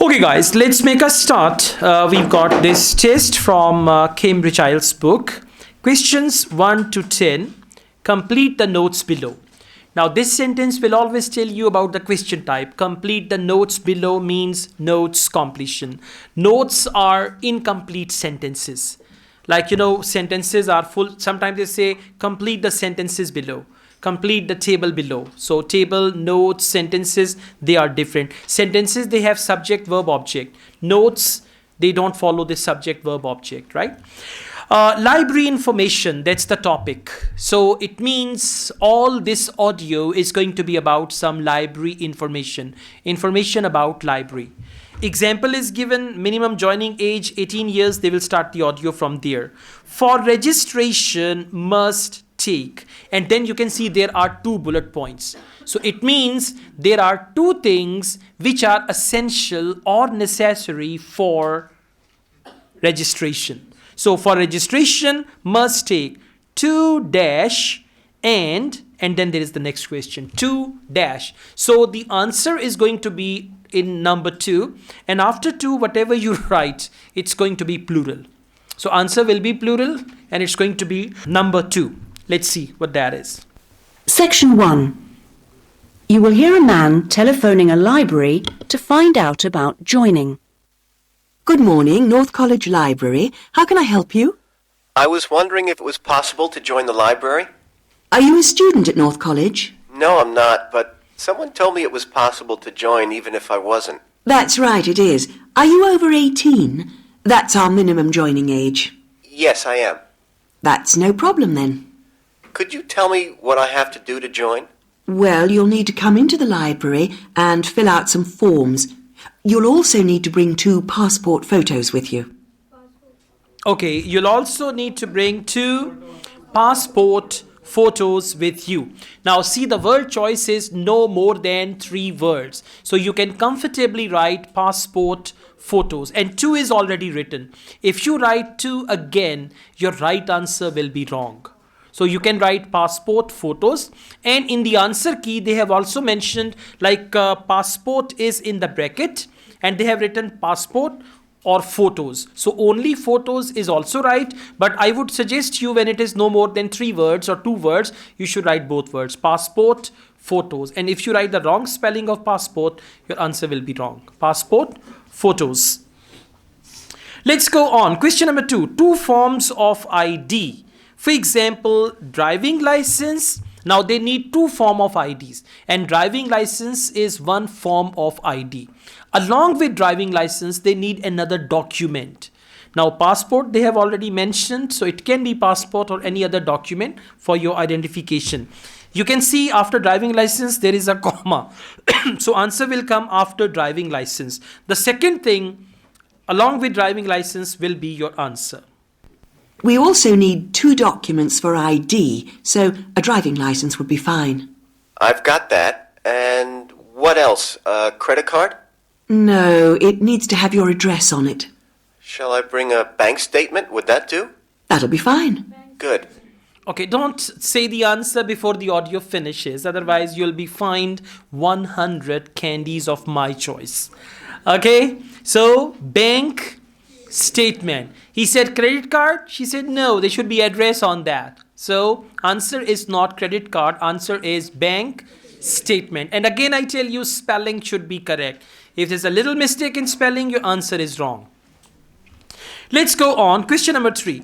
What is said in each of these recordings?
Okay guys, let's make a start. We've got this test from Cambridge IELTS book. Questions 1 to 10. Complete the notes below. Now this sentence will always tell you about the question type. Complete the notes below means notes completion. Notes are incomplete sentences. Like, sentences are full. Sometimes they say complete the sentences below. Complete the table below. So table, notes, sentences, they are different. Sentences, they have subject, verb, object. Notes, they don't follow the subject, verb, object, right? Library information, that's the topic. So it means all this audio is going to be about some library information. Information about library. Example is given, minimum joining age 18 years, they will start the audio from there. For registration, must take, and then you can see there are 2 bullet points. So it means there are 2 things which are essential or necessary for registration. So for registration, must take 2 dash and then there is the next question, 2 dash. So the answer is going to be in number 2, and after 2, whatever you write, it's going to be plural. So answer will be plural and it's going to be number 2. Let's see what that is. Section 1. You will hear a man telephoning a library to find out about joining. Good morning, North College Library. How can I help you? I was wondering if it was possible to join the library. Are you a student at North College? No, I'm not, but someone told me it was possible to join even if I wasn't. That's right, it is. Are you over 18? That's our minimum joining age. Yes, I am. That's no problem then. Could you tell me what I have to do to join? Well, you'll need to come into the library and fill out some forms. You'll also need to bring 2 passport photos with you. Okay, you'll also need to bring 2 passport photos with you. Now see, the word choice is no more than 3 words. So you can comfortably write passport photos, and 2 is already written. If you write 2 again, your right answer will be wrong. So you can write passport photos, and in the answer key they have also mentioned like passport is in the bracket and they have written passport or photos. So only photos is also right, but I would suggest you, when it is no more than 3 words or 2 words, you should write both words, passport, photos. And if you write the wrong spelling of passport, your answer will be wrong. Passport, photos. Let's go on. Question number 2. 2 forms of ID. For example, driving license. Now they need 2 forms of IDs, and driving license is 1 form of ID. Along with driving license, they need another document. Now passport they have already mentioned, so it can be passport or any other document for your identification. You can see after driving license there is a comma. So answer will come after driving license. The second thing along with driving license will be your answer. We also need 2 documents for ID, so a driving license would be fine. I've got that. And what else? A credit card? No, it needs to have your address on it. Shall I bring a bank statement? Would that do? That'll be fine. Good. Okay, don't say the answer before the audio finishes, otherwise you'll be fined 100 candies of my choice. Okay, so bank statement. He said credit card. She said no, there should be address on that. So answer is not credit card, answer is bank statement. And again I tell you, spelling should be correct. If there's a little mistake in spelling, your answer is wrong. Let's go on. Question number 3.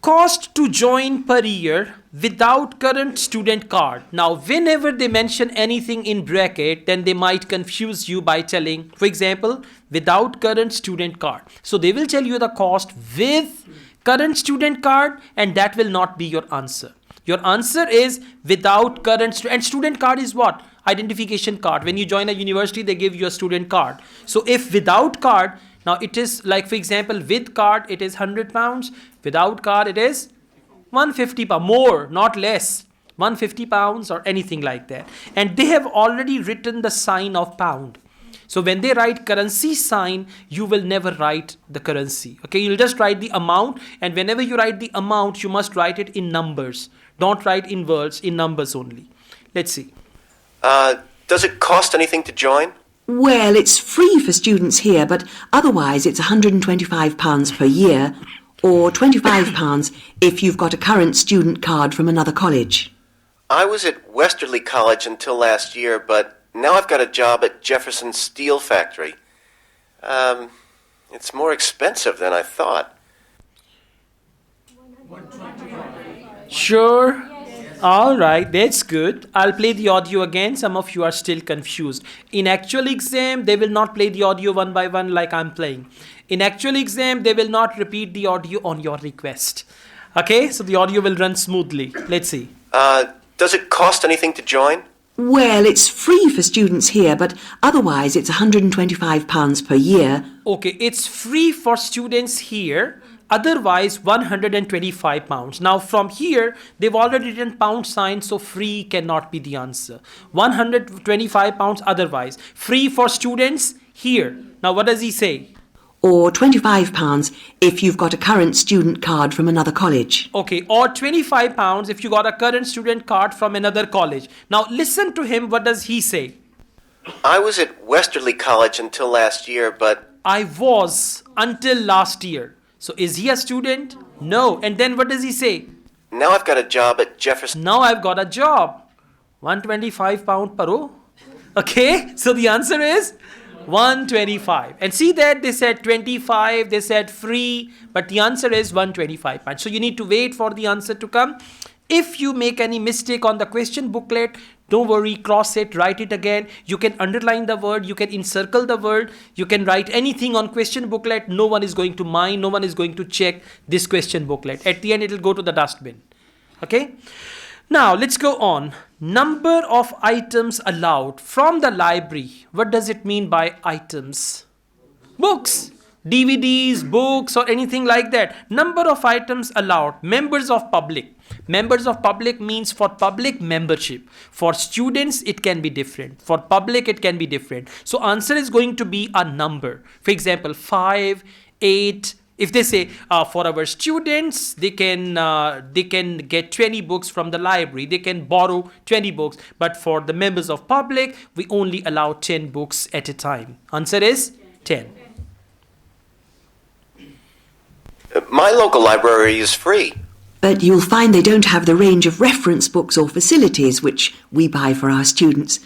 Cost to join per year without current student card. Now whenever they mention anything in bracket, then they might confuse you by telling, for example, without current student card. So they will tell you the cost with current student card, and that will not be your answer. Your answer is without current and student card is what? Identification card. When you join a university, they give you a student card. So if without card, now it is like, for example, with card it is £100, without card it is £150, more, not less, £150 or anything like that. And they have already written the sign of pound. So when they write currency sign, you will never write the currency. Okay, you'll just write the amount, and whenever you write the amount, you must write it in numbers. Don't write in words, in numbers only. Let's see. Does it cost anything to join? Well, it's free for students here, but otherwise it's £125 per year, or £25 if you've got a current student card from another college. I was at Westerly College until last year, but now I've got a job at Jefferson Steel Factory. It's more expensive than I thought. Sure. All right, that's good. I'll play the audio again. Some of you are still confused. In actual exam, they will not play the audio one by one like I'm playing. In actual exam, they will not repeat the audio on your request. Okay, so the audio will run smoothly. Let's see. Does it cost anything to join? Well, it's free for students here, but otherwise it's £125 per year. Okay, it's free for students here. Otherwise, £125. Now, from here, they've already written pound sign, so free cannot be the answer. £125 otherwise. Free for students here. Now, what does he say? Or £25 if you've got a current student card from another college. Okay, or £25 if you got a current student card from another college. Now, listen to him. What does he say? I was at Westerly College until last year, but I was until last year. So is he a student? No. And then what does he say? now I've got a job at Jefferson. Now I've got a job. £125 paro. Okay. So the answer is 125. And see that they said 25, they said free, but the answer is 125 pounds. So you need to wait for the answer to come. If you make any mistake on the question booklet, don't worry, cross it, write it again. You can underline the word, you can encircle the word, you can write anything on question booklet. No one is going to mind, no one is going to check this question booklet. At the end, it will go to the dustbin. Okay? Now, let's go on. Number of items allowed from the library. What does it mean by items? Books, DVDs, books, or anything like that. Number of items allowed. Members of public. Members of public means for public membership. For students, it can be different. For public, it can be different. So answer is going to be a number. For example, 5, 8. If they say for our students, they can get 20 books from the library. They can borrow 20 books. But for the members of public, we only allow 10 books at a time. Answer is 10. My local library is free. But you'll find they don't have the range of reference books or facilities which we buy for our students.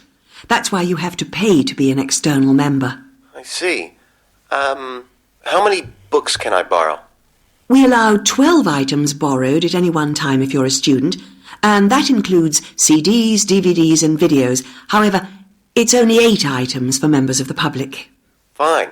That's why you have to pay to be an external member. I see. How many books can I borrow? We allow 12 items borrowed at any one time if you're a student, and that includes CDs, DVDs and videos. However, it's only 8 items for members of the public. Fine.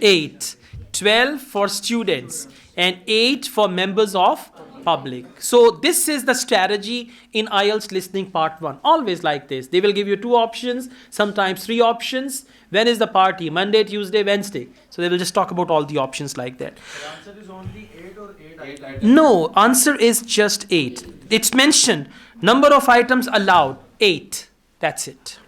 8. 12 for students and 8 for members of public. So this is the strategy in IELTS listening part 1. Always like this. They will give you 2 options, sometimes 3 options. When is the party? Monday, Tuesday, Wednesday. So they will just talk about all the options like that. The answer is only 8 or 8 items? No, answer is just 8. It's mentioned. Number of items allowed, 8. That's it.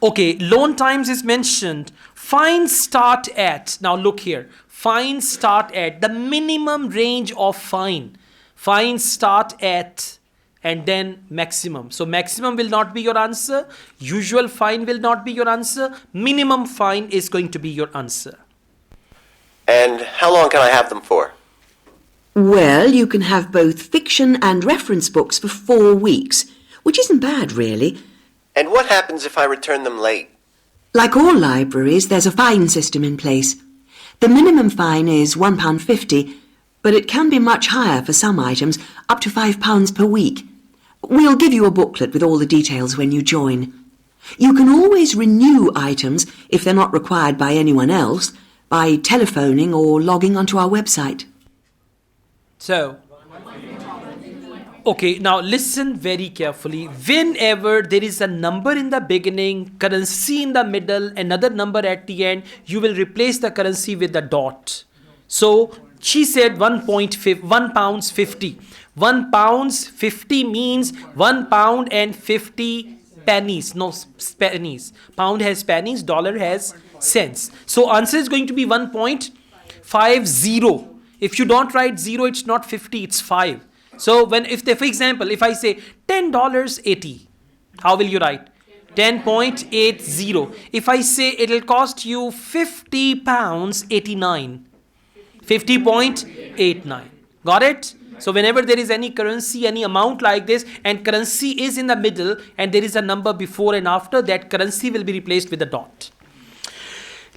Okay, loan times is mentioned. Fines start at, now look here. Fines start at, the minimum range of fine. Fines start at, and then maximum. So maximum will not be your answer. Usual fine will not be your answer. Minimum fine is going to be your answer. And how long can I have them for? Well, you can have both fiction and reference books for 4 weeks, which isn't bad, really. And what happens if I return them late? Like all libraries, there's a fine system in place. The minimum fine is £1.50, but it can be much higher for some items, up to £5 per week. We'll give you a booklet with all the details when you join. You can always renew items, if they're not required by anyone else, by telephoning or logging onto our website. So, okay, now listen very carefully. Whenever there is a number in the beginning, currency in the middle, another number at the end, you will replace the currency with a dot. So, she said 1 pounds 50. 1 pounds 50 means 1 pound and 50 pennies. No, pennies. Pound has pennies, dollar has cents. So, answer is going to be 1.50. If you don't write 0, it's not 50, it's 5. So, for example, if I say $10.80, how will you write? 10.80. If I say it'll cost you £50, 89. 50.89. Got it? So whenever there is any currency, any amount like this, and currency is in the middle, and there is a number before and after, that currency will be replaced with a dot.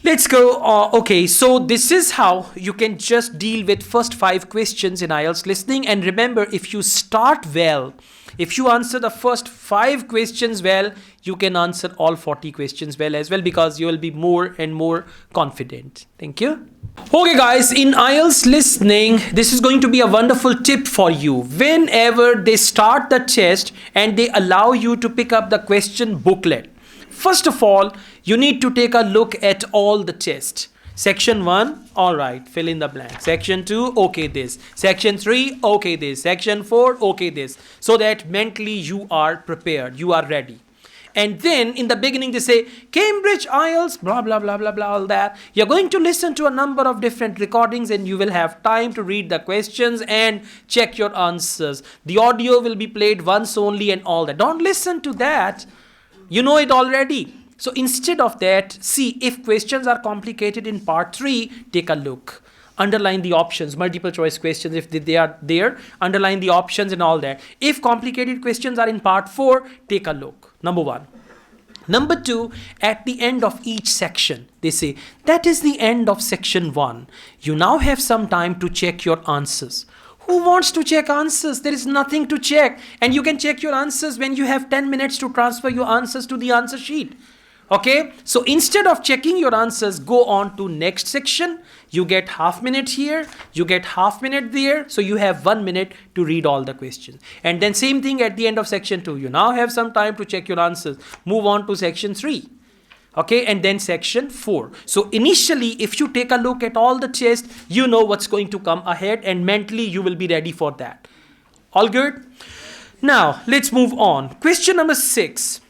Let's go. Okay, so this is how you can just deal with first 5 questions in IELTS listening. And remember, if you start well, if you answer the first 5 questions well, you can answer all 40 questions well as well, because you will be more and more confident. Thank you. Okay guys, in IELTS listening, this is going to be a wonderful tip for you. Whenever they start the test and they allow you to pick up the question booklet, first of all, you need to take a look at all the tests. Section 1, alright, fill in the blank. Section 2, okay this. Section 3, okay this. Section 4, okay this. So that mentally you are prepared, you are ready. And then in the beginning they say, Cambridge IELTS, blah, blah, blah, blah, blah, all that. You're going to listen to a number of different recordings and you will have time to read the questions and check your answers. The audio will be played once only and all that. Don't listen to that. You know it already. So instead of that, see if questions are complicated in part 3, take a look. Underline the options, multiple choice questions, if they are there, underline the options and all that. If complicated questions are in part 4, take a look. Number 1. Number 2, at the end of each section, they say, that is the end of section 1. You now have some time to check your answers. Who wants to check answers? There is nothing to check. And you can check your answers when you have 10 minutes to transfer your answers to the answer sheet. Okay, so instead of checking your answers, go on to next section. You get half minute here, you get half minute there. So you have 1 minute to read all the questions. And then same thing at the end of section 2. You now have some time to check your answers. Move on to section 3. Okay, and then section 4. So initially, if you take a look at all the tests, you know what's going to come ahead and mentally you will be ready for that. All good? Now, let's move on. Question number 6.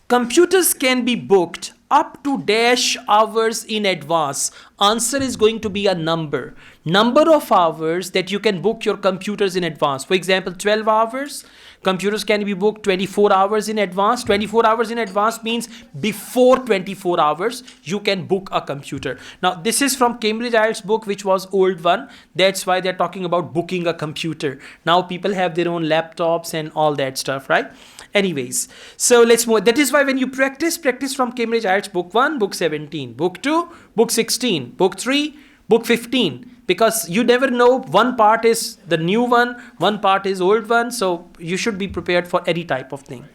Computers can be booked up to dash hours in advance. Answer is going to be a number. Number of hours that you can book your computers in advance. For example, 12 hours. Computers can be booked 24 hours in advance. 24 hours in advance means before 24 hours, you can book a computer. Now, this is from Cambridge IELTS book, which was old one. That's why they're talking about booking a computer. Now, people have their own laptops and all that stuff, right? Anyways, so let's move. That is why when you practice from Cambridge IELTS book 1, book 17, book 2, book 16, book 3, book 15. Because you never know, one part is the new one part is old one. So you should be prepared for any type of thing.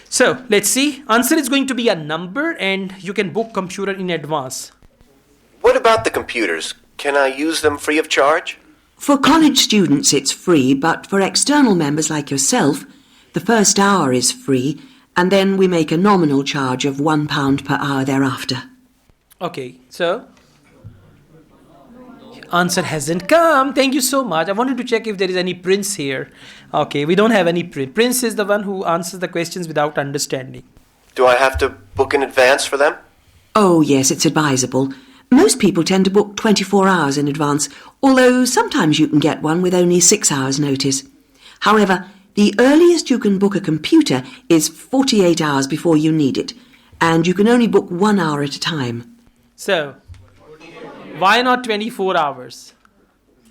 So let's see. Answer is going to be a number and you can book computer in advance. What about the computers? Can I use them free of charge? For college students it's free, but for external members like yourself, the first hour is free, and then we make a nominal charge of £1 per hour thereafter. Okay, so answer hasn't come. Thank you so much. I wanted to check if there is any Prince here. Okay, we don't have any Prince. Prince is the one who answers the questions without understanding. Do I have to book in advance for them? Oh yes, it's advisable. Most people tend to book 24 hours in advance, although sometimes you can get one with only 6 hours notice. However, the earliest you can book a computer is 48 hours before you need it, and you can only book 1 hour at a time. So, why not 24 hours?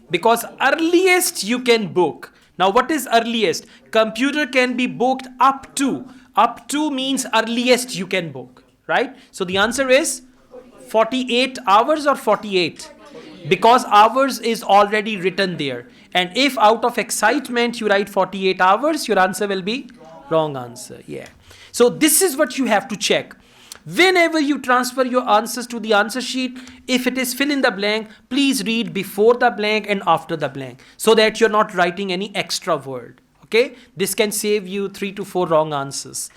Because earliest you can book. Now, what is earliest? Computer can be booked up to. Up to means earliest you can book, right? So, the answer is 48 hours or 48? Because hours is already written there. And if out of excitement you write 48 hours, your answer will be wrong answer. Yeah. So this is what you have to check. Whenever you transfer your answers to the answer sheet, if it is fill in the blank, please read before the blank and after the blank so that you're not writing any extra word. Okay. This can save you 3 to 4 wrong answers.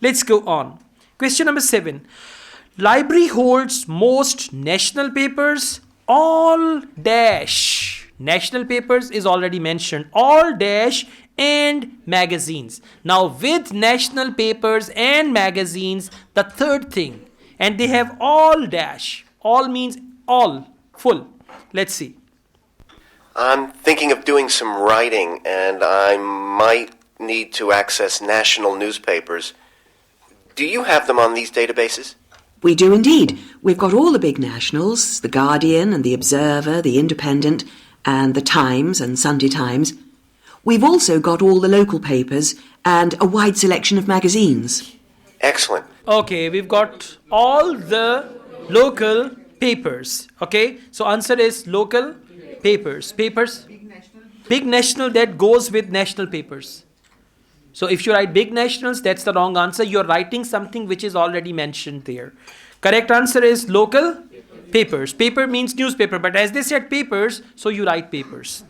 Let's go on. Question number 7. Library holds most national papers. All dash. National papers is already mentioned. All dash and magazines. Now with national papers and magazines, the third thing. And they have all dash. All means all. Full. Let's see. I'm thinking of doing some writing and I might need to access national newspapers. Do you have them on these databases? We do indeed. We've got all the big nationals, The Guardian and The Observer, The Independent, and The Times and Sunday Times. We've also got all the local papers and a wide selection of magazines. Excellent. Okay, we've got all the local papers. Okay, so answer is local papers. Papers? Big national, that goes with national papers. So if you write big nationals, that's the wrong answer. You're writing something which is already mentioned there. Correct answer is local papers. Paper means newspaper, but as they said papers, so you write papers.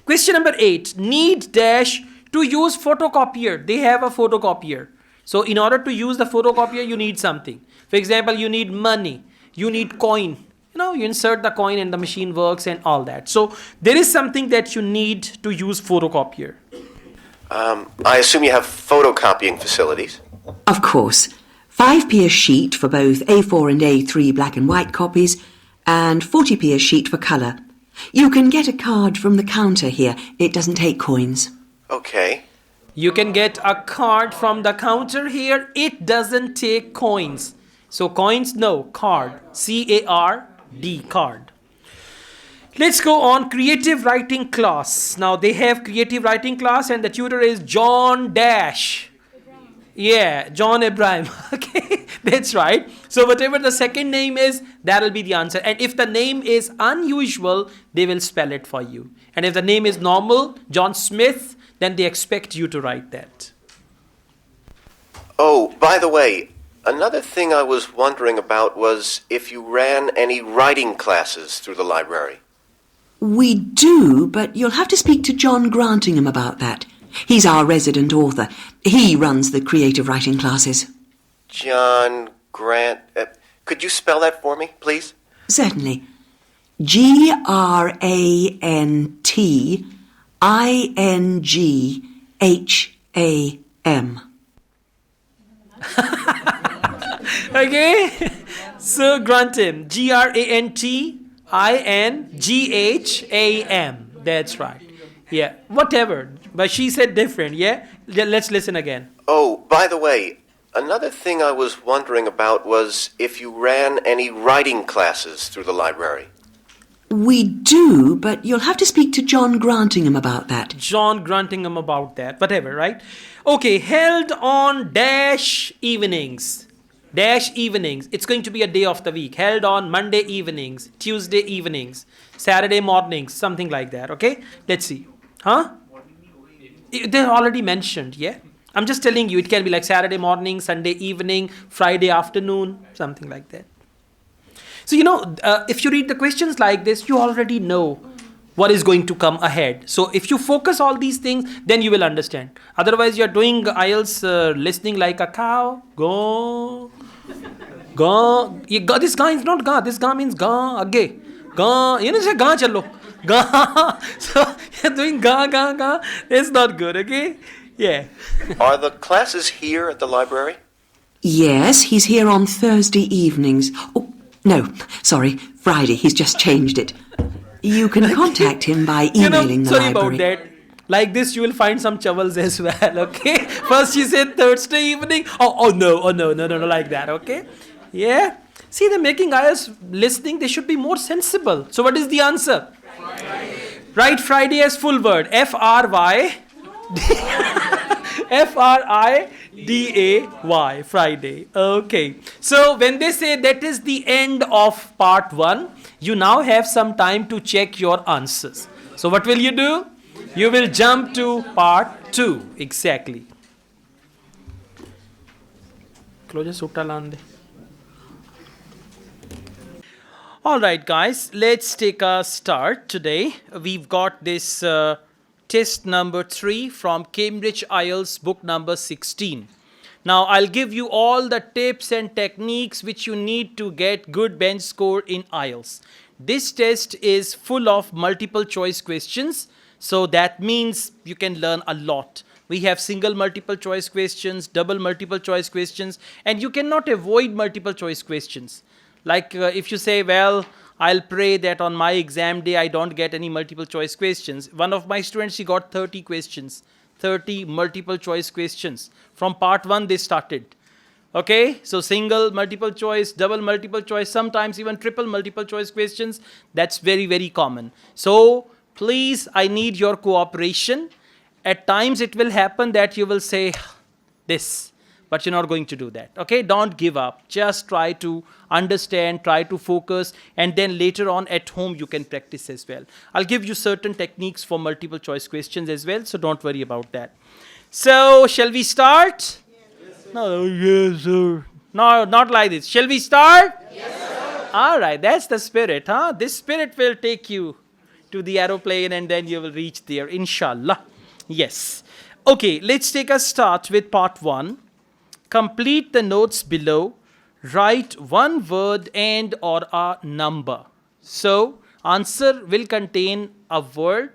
Question number 8. Need dash to use photocopier. They have a photocopier. So in order to use the photocopier, you need something. For example, you need money. You need coin. You insert the coin and the machine works and all that. So there is something that you need to use photocopier. I assume you have photocopying facilities. Of course. 5p a sheet for both A4 and A3 black and white copies, and 40p a sheet for colour. You can get a card from the counter here. It doesn't take coins. Okay. You can get a card from the counter here. It doesn't take coins. So coins, no. Card. C-A-R-D. Card. Let's go on creative writing class. Now they have creative writing class and the tutor is John Dash. Yeah, John Abraham. Okay, that's right. So whatever the second name is, that'll be the answer. And if the name is unusual, they will spell it for you. And if the name is normal, John Smith, then they expect you to write that. Oh, by the way, another thing I was wondering about was if you ran any writing classes through the library. We do, but you'll have to speak to John Grantingham about that. He's our resident author. He runs the creative writing classes. John Grant... could you spell that for me, please? Certainly. Grantingham. Okay, so Grantham, Grantingham. That's right. Yeah, whatever. But she said different, yeah? Let's listen again. Oh, by the way, another thing I was wondering about was if you ran any writing classes through the library. We do, but you'll have to speak to John Grantingham about that. John Grantingham about that, whatever, right? Okay, held on dash evenings. Dash evenings. It's going to be a day of the week. Held on Monday evenings, Tuesday evenings, Saturday mornings, something like that, okay? Let's see. Huh? They're already mentioned, yeah? I'm just telling you, it can be like Saturday morning, Sunday evening, Friday afternoon, something like that. So, if you read the questions like this, you already know what is going to come ahead. So, if you focus all these things, then you will understand. Otherwise, you're doing IELTS listening like a cow. Go. Go. This ga is not ga. This ga means ga, age. Ga. Say ga chalo. Ga. So, you're doing ga. It's not good, okay? Yeah. Are the classes here at the library? Yes, he's here on Thursday evenings. Oh, no, sorry, Friday. He's just changed it. You can contact him by emailing the sorry library. about that. Like this, you will find some troubles as well, okay? First she said Thursday evening. Oh no, like that, okay? Yeah. See, they're making IELTS listening. They should be more sensible. So what is the answer? Friday. Write Friday as full word. F-R-Y. F-R-I-D-A-Y. Friday. Okay. So when they say that is the end of part 1, you now have some time to check your answers. So what will you do? You will jump to part 2. Exactly. Alright guys, let's take a start today. We've got this test number 3 from Cambridge IELTS book number 16. Now I'll give you all the tips and techniques which you need to get good bench score in IELTS. This test is full of multiple choice questions, so that means you can learn a lot. We have single multiple choice questions, double multiple choice questions, and you cannot avoid multiple choice questions. Like if you say, well, I'll pray that on my exam day I don't get any multiple choice questions. One of my students, he got 30 questions, 30 multiple choice questions. From part 1 they started. Okay, so single multiple choice, double multiple choice, sometimes even triple multiple choice questions. That's very, very common. So please, I need your cooperation. At times it will happen that you will say this, but you're not going to do that. Okay, don't give up. Just try to understand, try to focus, and then later on at home you can practice as well. I'll give you certain techniques for multiple choice questions as well, so don't worry about that. So, shall we start? No, yes, sir. No, not like this. Shall we start? Yes, sir. All right, that's the spirit, huh? This spirit will take you to the aeroplane and then you will reach there, inshallah. Yes. Okay, let's take a start with part 1. Complete the notes below. Write one word and or a number. So, answer will contain a word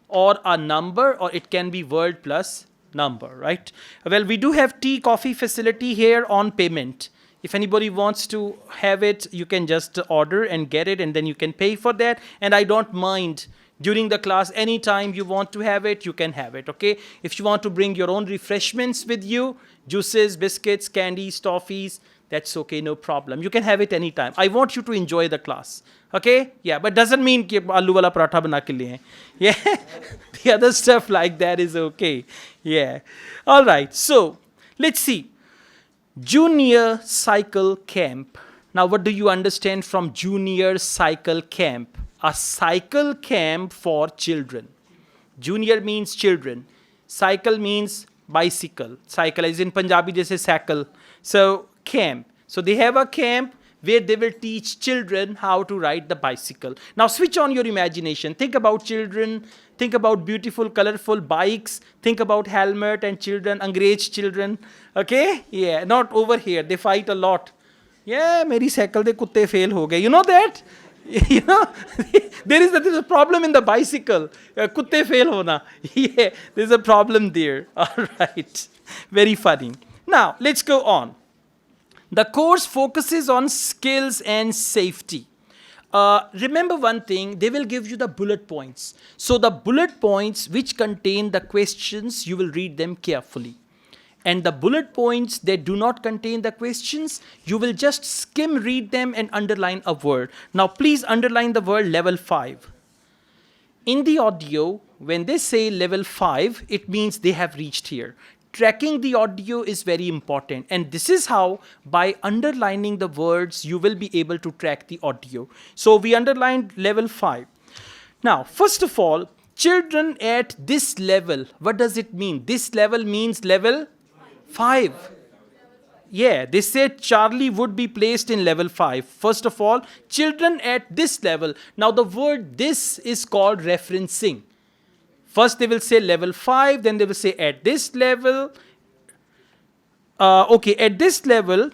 or a number, or it can be word plus number, right? Well, we do have tea, coffee facility here on payment. If anybody wants to have it, you can just order and get it, and then you can pay for that. And I don't mind during the class, anytime you want to have it, you can have it, okay? If you want to bring your own refreshments with you, juices, biscuits, candies, toffees, that's okay, no problem. You can have it anytime. I want you to enjoy the class, okay? Yeah, but doesn't mean कि आलू वाला पराठा बना के लिए. Yeah, the other stuff like that is okay. Yeah, all right. So let's see. Junior cycle camp. Now, what do you understand from junior cycle camp? A cycle camp for children. Junior means children. Cycle means bicycle. Cycle is in Punjabi jaise cycle. So camp. So they have a camp where they will teach children how to ride the bicycle. Now switch on your imagination. Think about children. Think about beautiful, colorful bikes. Think about helmet and children, Angrez children. Okay? Yeah, not over here. They fight a lot. Yeah, meri cycle de kutte fail ho gaye. You know that? You know, there is a problem in the bicycle. Kutte fail hona. Yeah, there's a problem there. All right. Very funny. Now, let's go on. The course focuses on skills and safety. Remember one thing, they will give you the bullet points. So the bullet points which contain the questions, you will read them carefully. And the bullet points that do not contain the questions, you will just skim read them and underline a word. Now please underline the word level 5. In the audio, when they say level 5, it means they have reached here. Tracking the audio is very important, and this is how, by underlining the words, you will be able to track the audio. So we underlined level 5. Now, first of all, children at this level, what does it mean? This level means level 5. Yeah, they said Charlie would be placed in level 5. First of all, children at this level. Now the word this is called referencing. First they will say level 5, then they will say at this level. Okay, at this level,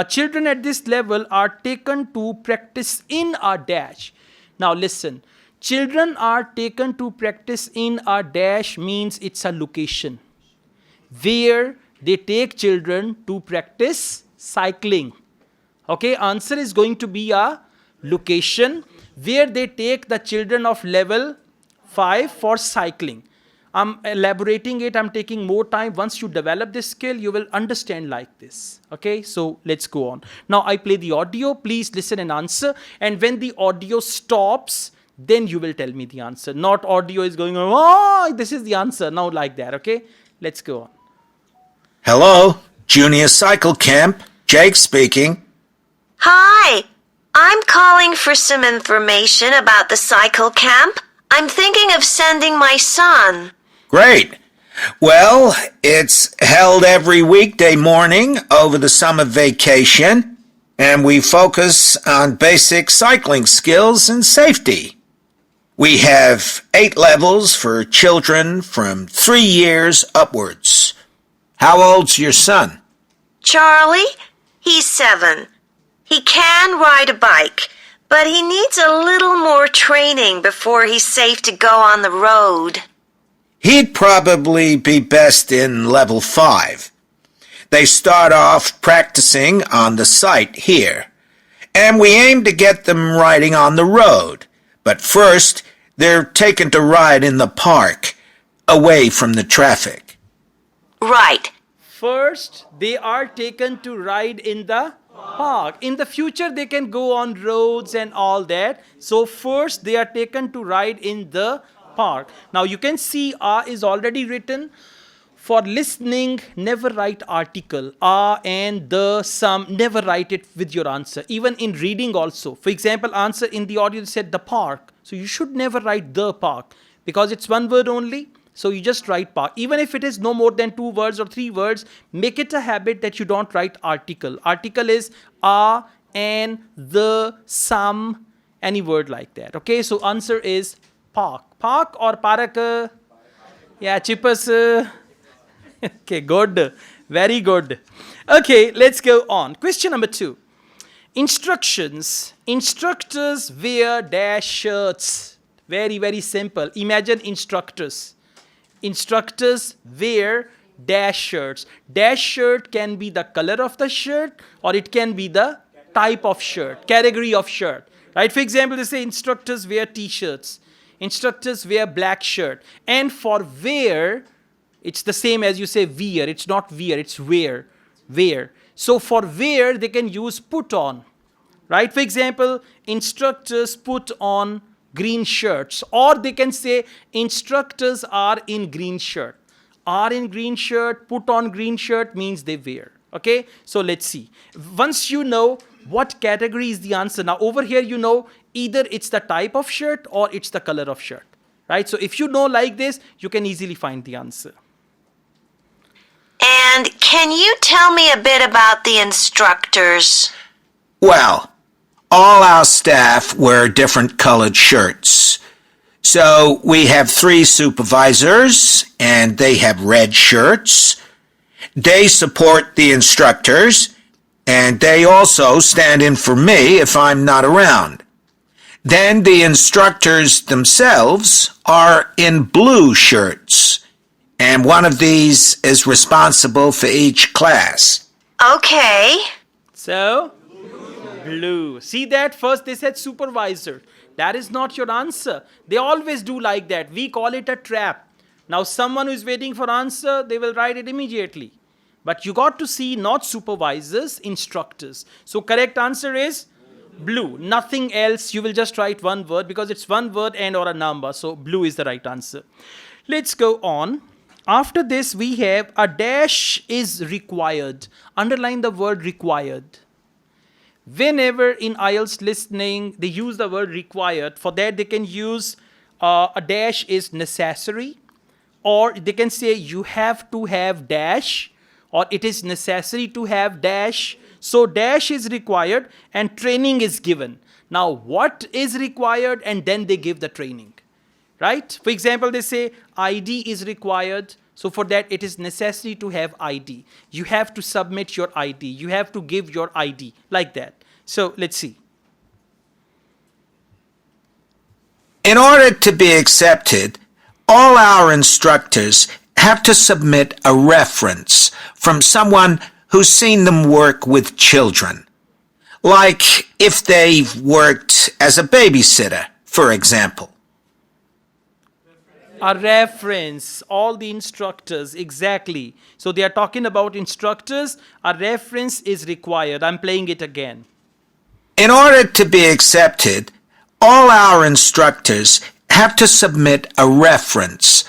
children at this level are taken to practice in a dash. Now listen, children are taken to practice in a dash means it's a location where they take children to practice cycling. Okay, answer is going to be a location where they take the children of level 5 for cycling. I'm elaborating it, I'm taking more time. Once you develop this skill, you will understand like this. Okay, so let's go on. Now I play the audio, please listen and answer. And when the audio stops, then you will tell me the answer. Not audio is going, oh, this is the answer. Now like that, okay? Let's go on. Hello, Junior Cycle Camp. Jake speaking. Hi, I'm calling for some information about the cycle camp. I'm thinking of sending my son. Great. Well, it's held every weekday morning over the summer vacation, and we focus on basic cycling skills and safety. We have 8 levels for children from 3 years upwards. How old's your son? Charlie? He's 7. He can ride a bike, but he needs a little more training before he's safe to go on the road. He'd probably be best in level 5. They start off practicing on the site here, and we aim to get them riding on the road. But first, they're taken to ride in the park, away from the traffic. Right. First, they are taken to ride in the park. In the future, they can go on roads and all that. So first, they are taken to ride in the park. Now you can see is already written. For listening, never write article. And the, some, never write it with your answer. Even in reading also. For example, answer in the audio said the park. So you should never write the park because it's one word only. So you just write park. Even if it is no more than 2 words or 3 words, make it a habit that you don't write article. Article is and, the, some, any word like that. Okay, so answer is park. Park or paraka? Yeah, chipas. Okay, good. Very good. Okay, let's go on. Question number 2. Instructions. Instructors wear dash shirts. Very, very simple. Imagine instructors. Instructors wear dash shirts. Dash shirt can be the color of the shirt or it can be the type of shirt, category of shirt. Right? For example, they say instructors wear t-shirts. Instructors wear black shirt. And for wear, it's the same as you say wear. It's not wear, it's wear. Wear. So for wear, they can use put on. Right? For example, instructors put on green shirts. Or they can say instructors are in green shirt. Are in green shirt, put on green shirt means they wear. Okay? So let's see. Once you know what category is the answer. Now over here you know either it's the type of shirt or it's the color of shirt. Right? So if you know like this, you can easily find the answer. And can you tell me a bit about the instructors? Well, all our staff wear different colored shirts. So we have 3 supervisors, and they have red shirts. They support the instructors, and they also stand in for me if I'm not around. Then the instructors themselves are in blue shirts, and one of these is responsible for each class. Okay. So, blue. See that? First they said supervisor. That is not your answer. They always do like that. We call it a trap. Now someone who is waiting for answer, they will write it immediately. But you got to see not supervisors, instructors. So correct answer is blue. Nothing else. You will just write one word because it's one word and or a number. So blue is the right answer. Let's go on. After this, we have a dash is required. Underline the word required. Whenever in IELTS listening, they use the word required. For that, they can use a dash is necessary. Or they can say you have to have dash. Or it is necessary to have dash. So dash is required and training is given. Now what is required and then they give the training. Right? For example, they say ID is required. So for that, it is necessary to have ID. You have to submit your ID. You have to give your ID. Like that. So let's see. In order to be accepted, all our instructors have to submit a reference from someone who's seen them work with children. Like if they've worked as a babysitter, for example. A reference, all the instructors, exactly. So they are talking about instructors. A reference is required. I'm playing it again. In order to be accepted, all our instructors have to submit a reference.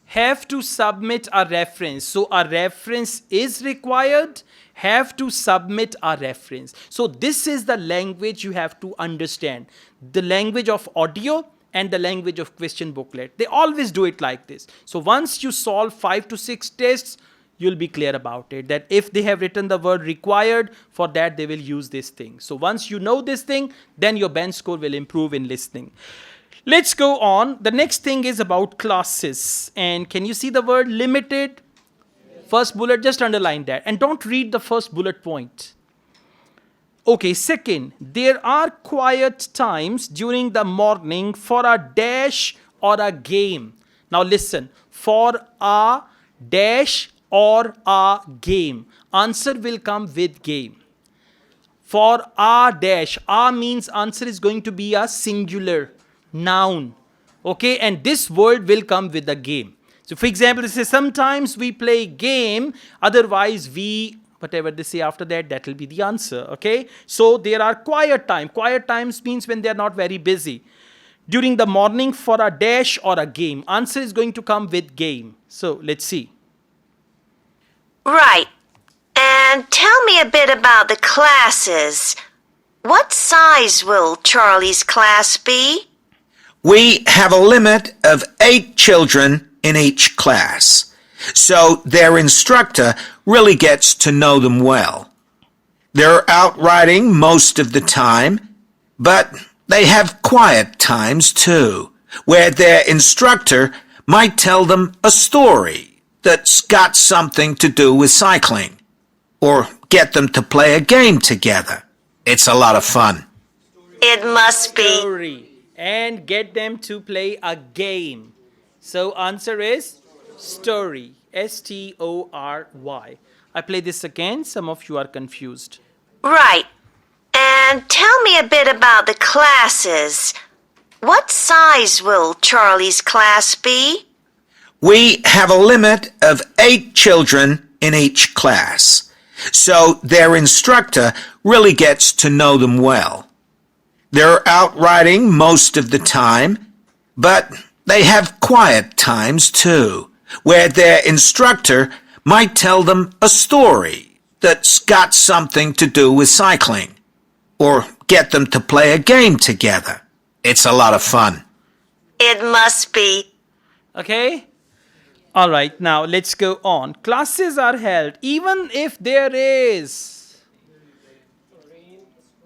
Have to submit a reference. So a reference is required. Have to submit a reference. So this is the language you have to understand. The language of audio and the language of question booklet. They always do it like this. So once you solve 5 to 6 tests, you'll be clear about it. That if they have written the word required, for that they will use this thing. So once you know this thing, then your bench score will improve in listening. Let's go on. The next thing is about classes. And can you see the word limited? First bullet, just underline that. And don't read the first bullet point. Okay, second, there are quiet times during the morning for a dash or a game. Now listen, for a dash or a game. Answer will come with game. For a dash, a means answer is going to be a singular noun. Okay, and this word will come with a game. So for example, they say sometimes we play game, otherwise we, whatever they say after that, that will be the answer, okay? So there are quiet time. Quiet times means when they are not very busy. During the morning for a dash or a game. Answer is going to come with game. So let's see. Right. And tell me a bit about the classes. What size will Charlie's class be? We have a limit of 8 children in each class, so their instructor really gets to know them well. They're out riding most of the time, but they have quiet times too, where their instructor might tell them a story that's got something to do with cycling, or get them to play a game together. It's a lot of fun. It must be. Story. And get them to play a game. So answer is story. S-T-O-R-Y. I play this again. Some of you are confused. Right. And tell me a bit about the classes. What size will Charlie's class be? We have a limit of 8 children in each class, so their instructor really gets to know them well. They're out riding most of the time, but they have quiet times too, where their instructor might tell them a story that's got something to do with cycling, or get them to play a game together. It's a lot of fun. It must be. Okay? All right, now let's go on. Classes are held even if there is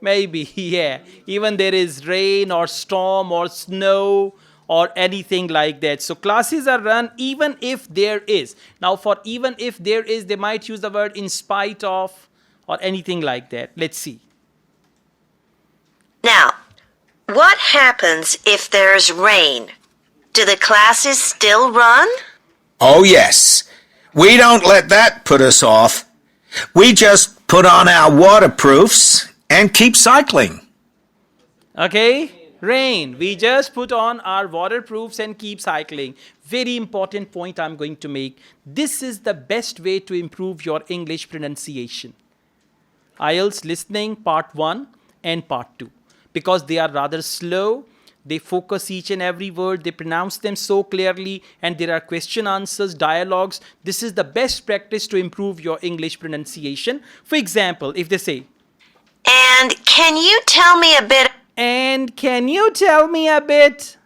maybe, yeah, even there is rain or storm or snow or anything like that. So classes are run even if there is. Now for even if there is, they might use the word in spite of or anything like that. Let's see. Now, what happens if there's rain? Do the classes still run? Oh yes, we don't let that put us off. We just put on our waterproofs and keep cycling. Okay? Rain. We just put on our waterproofs and keep cycling. Very important point I'm going to make. This is the best way to improve your English pronunciation. IELTS listening part 1 and part 2. Because they are rather slow, they focus each and every word, they pronounce them so clearly, and there are question answers, dialogues. This is the best practice to improve your English pronunciation. For example, if they say, And can you tell me a bit? and can you tell me a bit?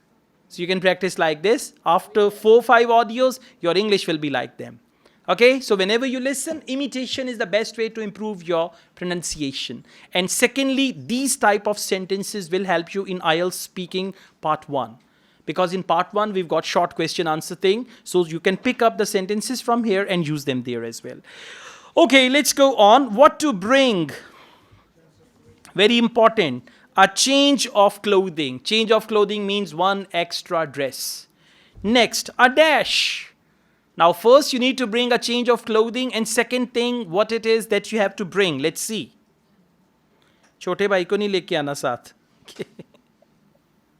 So you can practice like this. After 4-5 audios, your English will be like them. Okay, so whenever you listen, imitation is the best way to improve your pronunciation. And secondly, these type of sentences will help you in IELTS speaking part 1. Because in part 1, we've got short question answer thing. So you can pick up the sentences from here and use them there as well. Okay, let's go on. What to bring? Very important. A change of clothing. Change of clothing means one extra dress. Next, a dash. Now first you need to bring a change of clothing, and second thing what it is that you have to bring. Let's see. छोटे भाई को नहीं लेके आना साथ.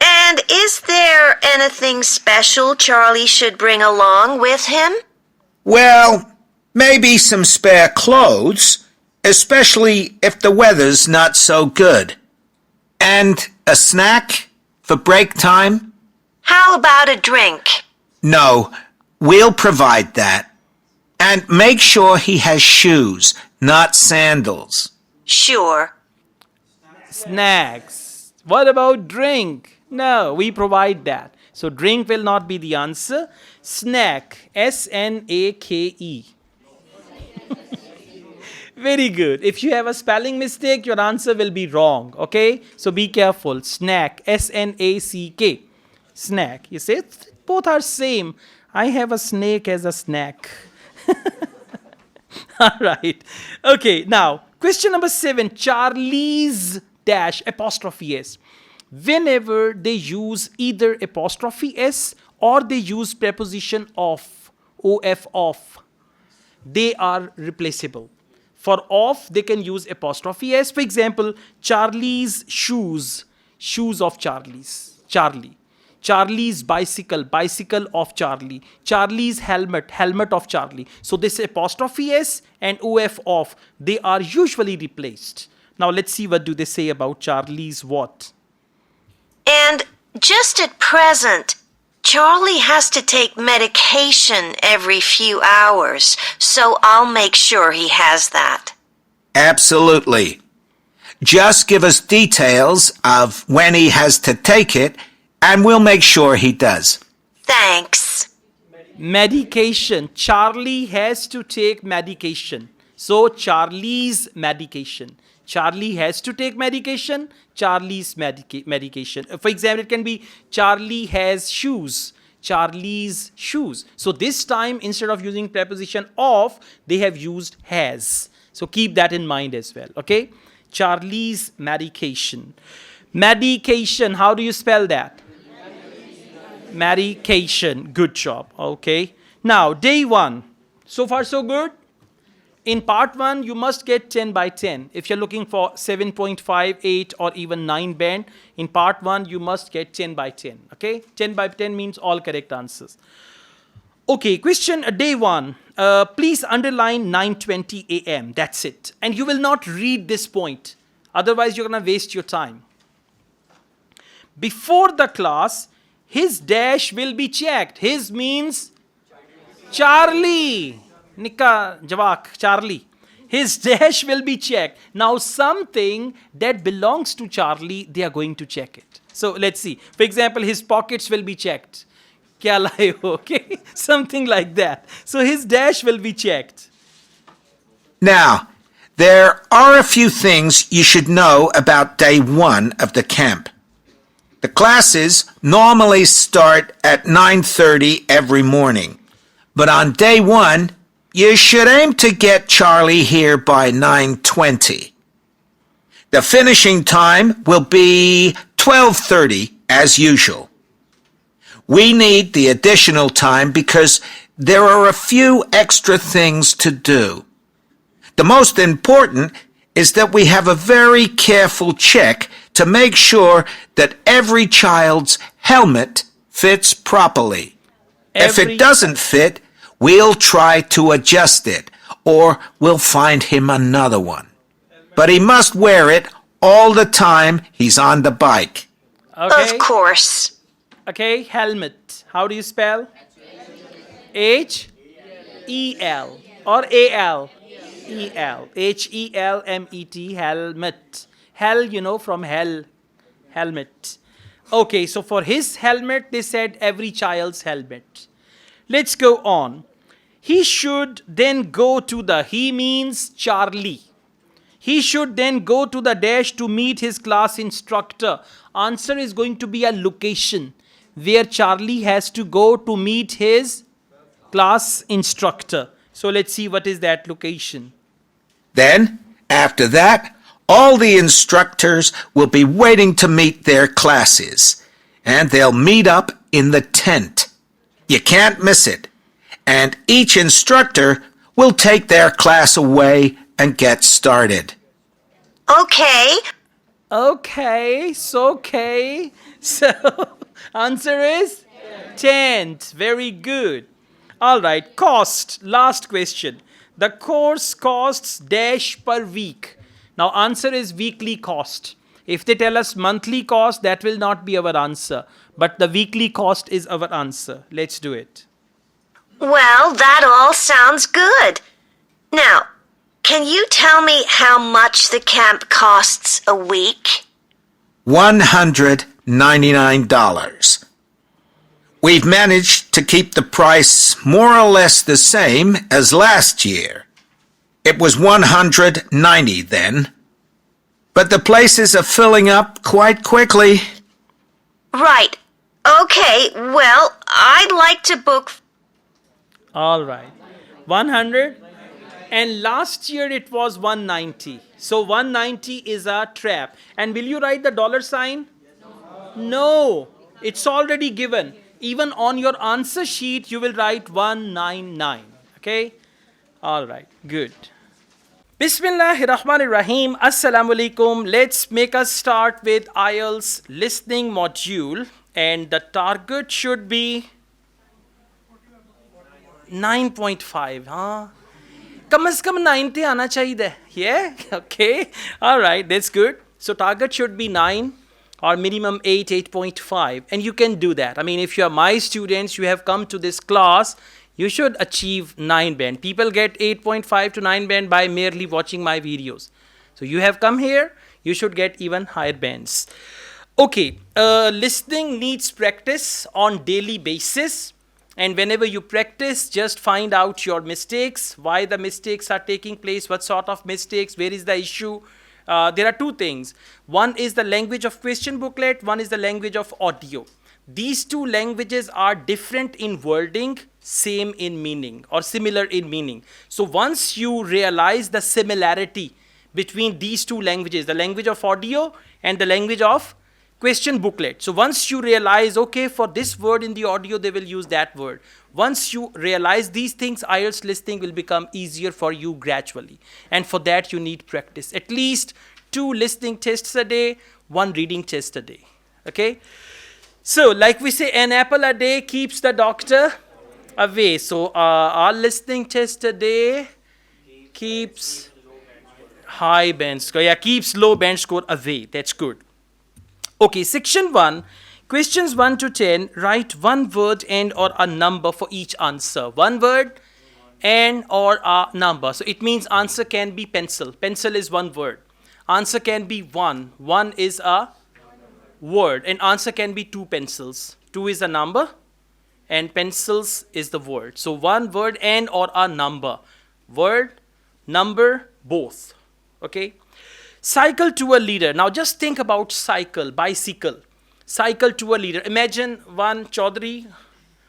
And is there anything special Charlie should bring along with him? Well, maybe some spare clothes, especially if the weather's not so good. And a snack for break time? How about a drink? No, we'll provide that. And make sure he has shoes, not sandals. Sure. Snacks. What about drink? No, we provide that. So drink will not be the answer. Snack. S-N-A-K-E. Very good. If you have a spelling mistake, your answer will be wrong. Okay? So be careful. Snack. S-N-A-C-K. Snack. You say both are same. I have a snake as a snack. All right. Okay. Now, question number 7. Charlie's dash apostrophe S. Whenever they use either apostrophe S or they use preposition of, of, off, they are replaceable. For off, they can use apostrophe S. For example, Charlie's shoes. Shoes of Charlie's. Charlie. Charlie's bicycle, bicycle of Charlie. Charlie's helmet, helmet of Charlie. So this apostrophe S and OF off, they are usually replaced. Now let's see what do they say about Charlie's what. And just at present, Charlie has to take medication every few hours, so I'll make sure he has that. Absolutely. Just give us details of when he has to take it, and we'll make sure he does. Thanks. Medication. Charlie has to take medication. So Charlie's medication. Charlie has to take medication. Charlie's medication. For example, it can be Charlie has shoes. Charlie's shoes. So this time, instead of using preposition of, they have used has. So keep that in mind as well. Okay? Charlie's medication. Medication. How do you spell that? Medication. Good job. Okay. Now, day 1. So far, so good? In part 1, you must get 10 by 10. If you're looking for 7.5, 8 or even 9 band, in part 1, you must get 10 by 10. Okay? 10 by 10 means all correct answers. Okay, question day 1. Please underline 9:20 a.m. That's it. And you will not read this point. Otherwise, you're going to waste your time. Before the class, his dash will be checked. His means Charlie. Nika Javak, Charlie. His dash will be checked. Now something that belongs to Charlie, they are going to check it. So let's see. For example, his pockets will be checked. Kya laye ho, okay? Something like that. So his dash will be checked. Now, there are a few things you should know about day 1 of the camp. The classes normally start at 9:30 every morning. But on day 1, you should aim to get Charlie here by 9:20. The finishing time will be 12:30 as usual. We need the additional time because there are a few extra things to do. The most important is that we have a very careful check to make sure that every child's helmet fits properly. If it doesn't fit, we'll try to adjust it, or we'll find him another one. But he must wear it all the time he's on the bike. Okay. Of course. Okay, helmet. How do you spell? H-E-L or A-L? E-L. H-E-L-M-E-T, helmet. Hell, you know, from hell. Helmet. Okay, so for his helmet, they said every child's helmet. Let's go on. He should then go to the, he means Charlie. He should then go to the dash to meet his class instructor. Answer is going to be a location where Charlie has to go to meet his class instructor. So let's see what is that location. Then, after that, all the instructors will be waiting to meet their classes, and they'll meet up in the tent. You can't miss it. And each instructor will take their class away and get started. Okay. Okay, so answer is tent. Very good. All right, cost. Last question. The course costs dash per week. Now answer is weekly cost. If they tell us monthly cost, that will not be our answer. But the weekly cost is our answer. Let's do it. Well, that all sounds good. Now, can you tell me how much the camp costs a week? $199. We've managed to keep the price more or less the same as last year. It was $190 then. But the places are filling up quite quickly. Right. Okay, well, I'd like to book... All right. 100. And last year it was 190. So 190 is a trap. And will you write the dollar sign? No. It's already given. Even on your answer sheet, you will write 199. Okay? All right. Good. Bismillahirrahmanirrahim. Assalamu alaikum. Let's make us start with IELTS listening module, and the target should be 9.5. Huh? कम से कम 90 आना चाहिए. Yeah? Okay. All right. That's good. So target should be 9 or minimum 8, 8.5. And you can do that. I mean, if you are my students, you have come to this class, you should achieve 9 band. People get 8.5 to 9 band by merely watching my videos. So you have come here, you should get even higher bands. Okay, listening needs practice on daily basis. And whenever you practice, just find out your mistakes, why the mistakes are taking place, what sort of mistakes, where is the issue. There are two things. One is the language of question booklet, one is the language of audio. These two languages are different in wording, same in meaning or similar in meaning. So once you realize the similarity between these two languages, the language of audio and the language of question booklet. So once you realize, okay, for this word in the audio, they will use that word. Once you realize these things, IELTS listening will become easier for you gradually. And for that, you need practice. At least 2 listening tests a day, 1 reading test a day. Okay? So, like we say, an apple a day keeps the doctor away. So, our listening test a day keeps high band score. Yeah, keeps low band score away. That's good. Okay, section 1, questions 1 to 10, write one word and or a number for each answer. One word and or a number. So it means answer can be pencil. Pencil is one word. Answer can be 1. 1 is a word. And answer can be 2 pencils. 2 is a number and pencils is the word. So one word and or a number. Word, number, both. Okay. Cycle to a leader. Now just think about cycle, bicycle. Cycle to a leader. Imagine one Chaudhary,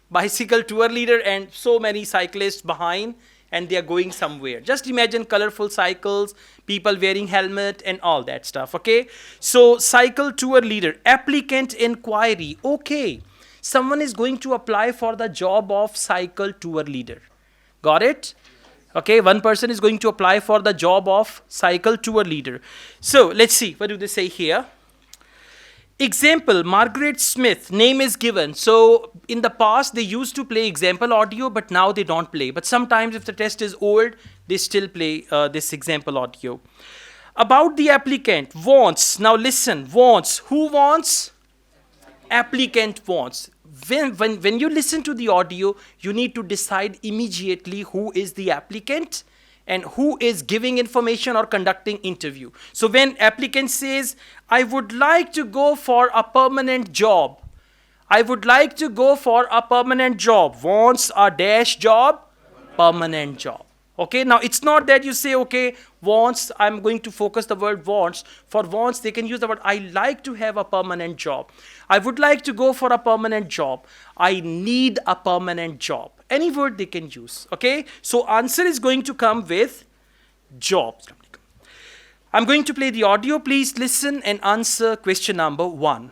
bicycle tour leader and so many cyclists behind and they are going somewhere. Just imagine colorful cycles, people wearing helmet and all that stuff, okay? So cycle tour leader. Applicant inquiry. Okay, someone is going to apply for the job of cycle tour leader. Got it? Okay, one person is going to apply for the job of cycle tour leader. So let's see, what do they say here? Example, Margaret Smith, name is given. So in the past, they used to play example audio, but now they don't play. But sometimes if the test is old, they still play this example audio. About the applicant, wants. Now listen, wants. Who wants? Applicant wants. When you listen to the audio, you need to decide immediately who is the applicant and who is giving information or conducting interview. So when applicant says, I would like to go for a permanent job. I would like to go for a permanent job. Wants a dash job, permanent job. Okay, now it's not that you say, okay, wants, I'm going to focus the word wants. For wants, they can use the word, I like to have a permanent job. I would like to go for a permanent job. I need a permanent job. Any word they can use, okay? So answer is going to come with job. I'm going to play the audio. Please listen and answer question number 1.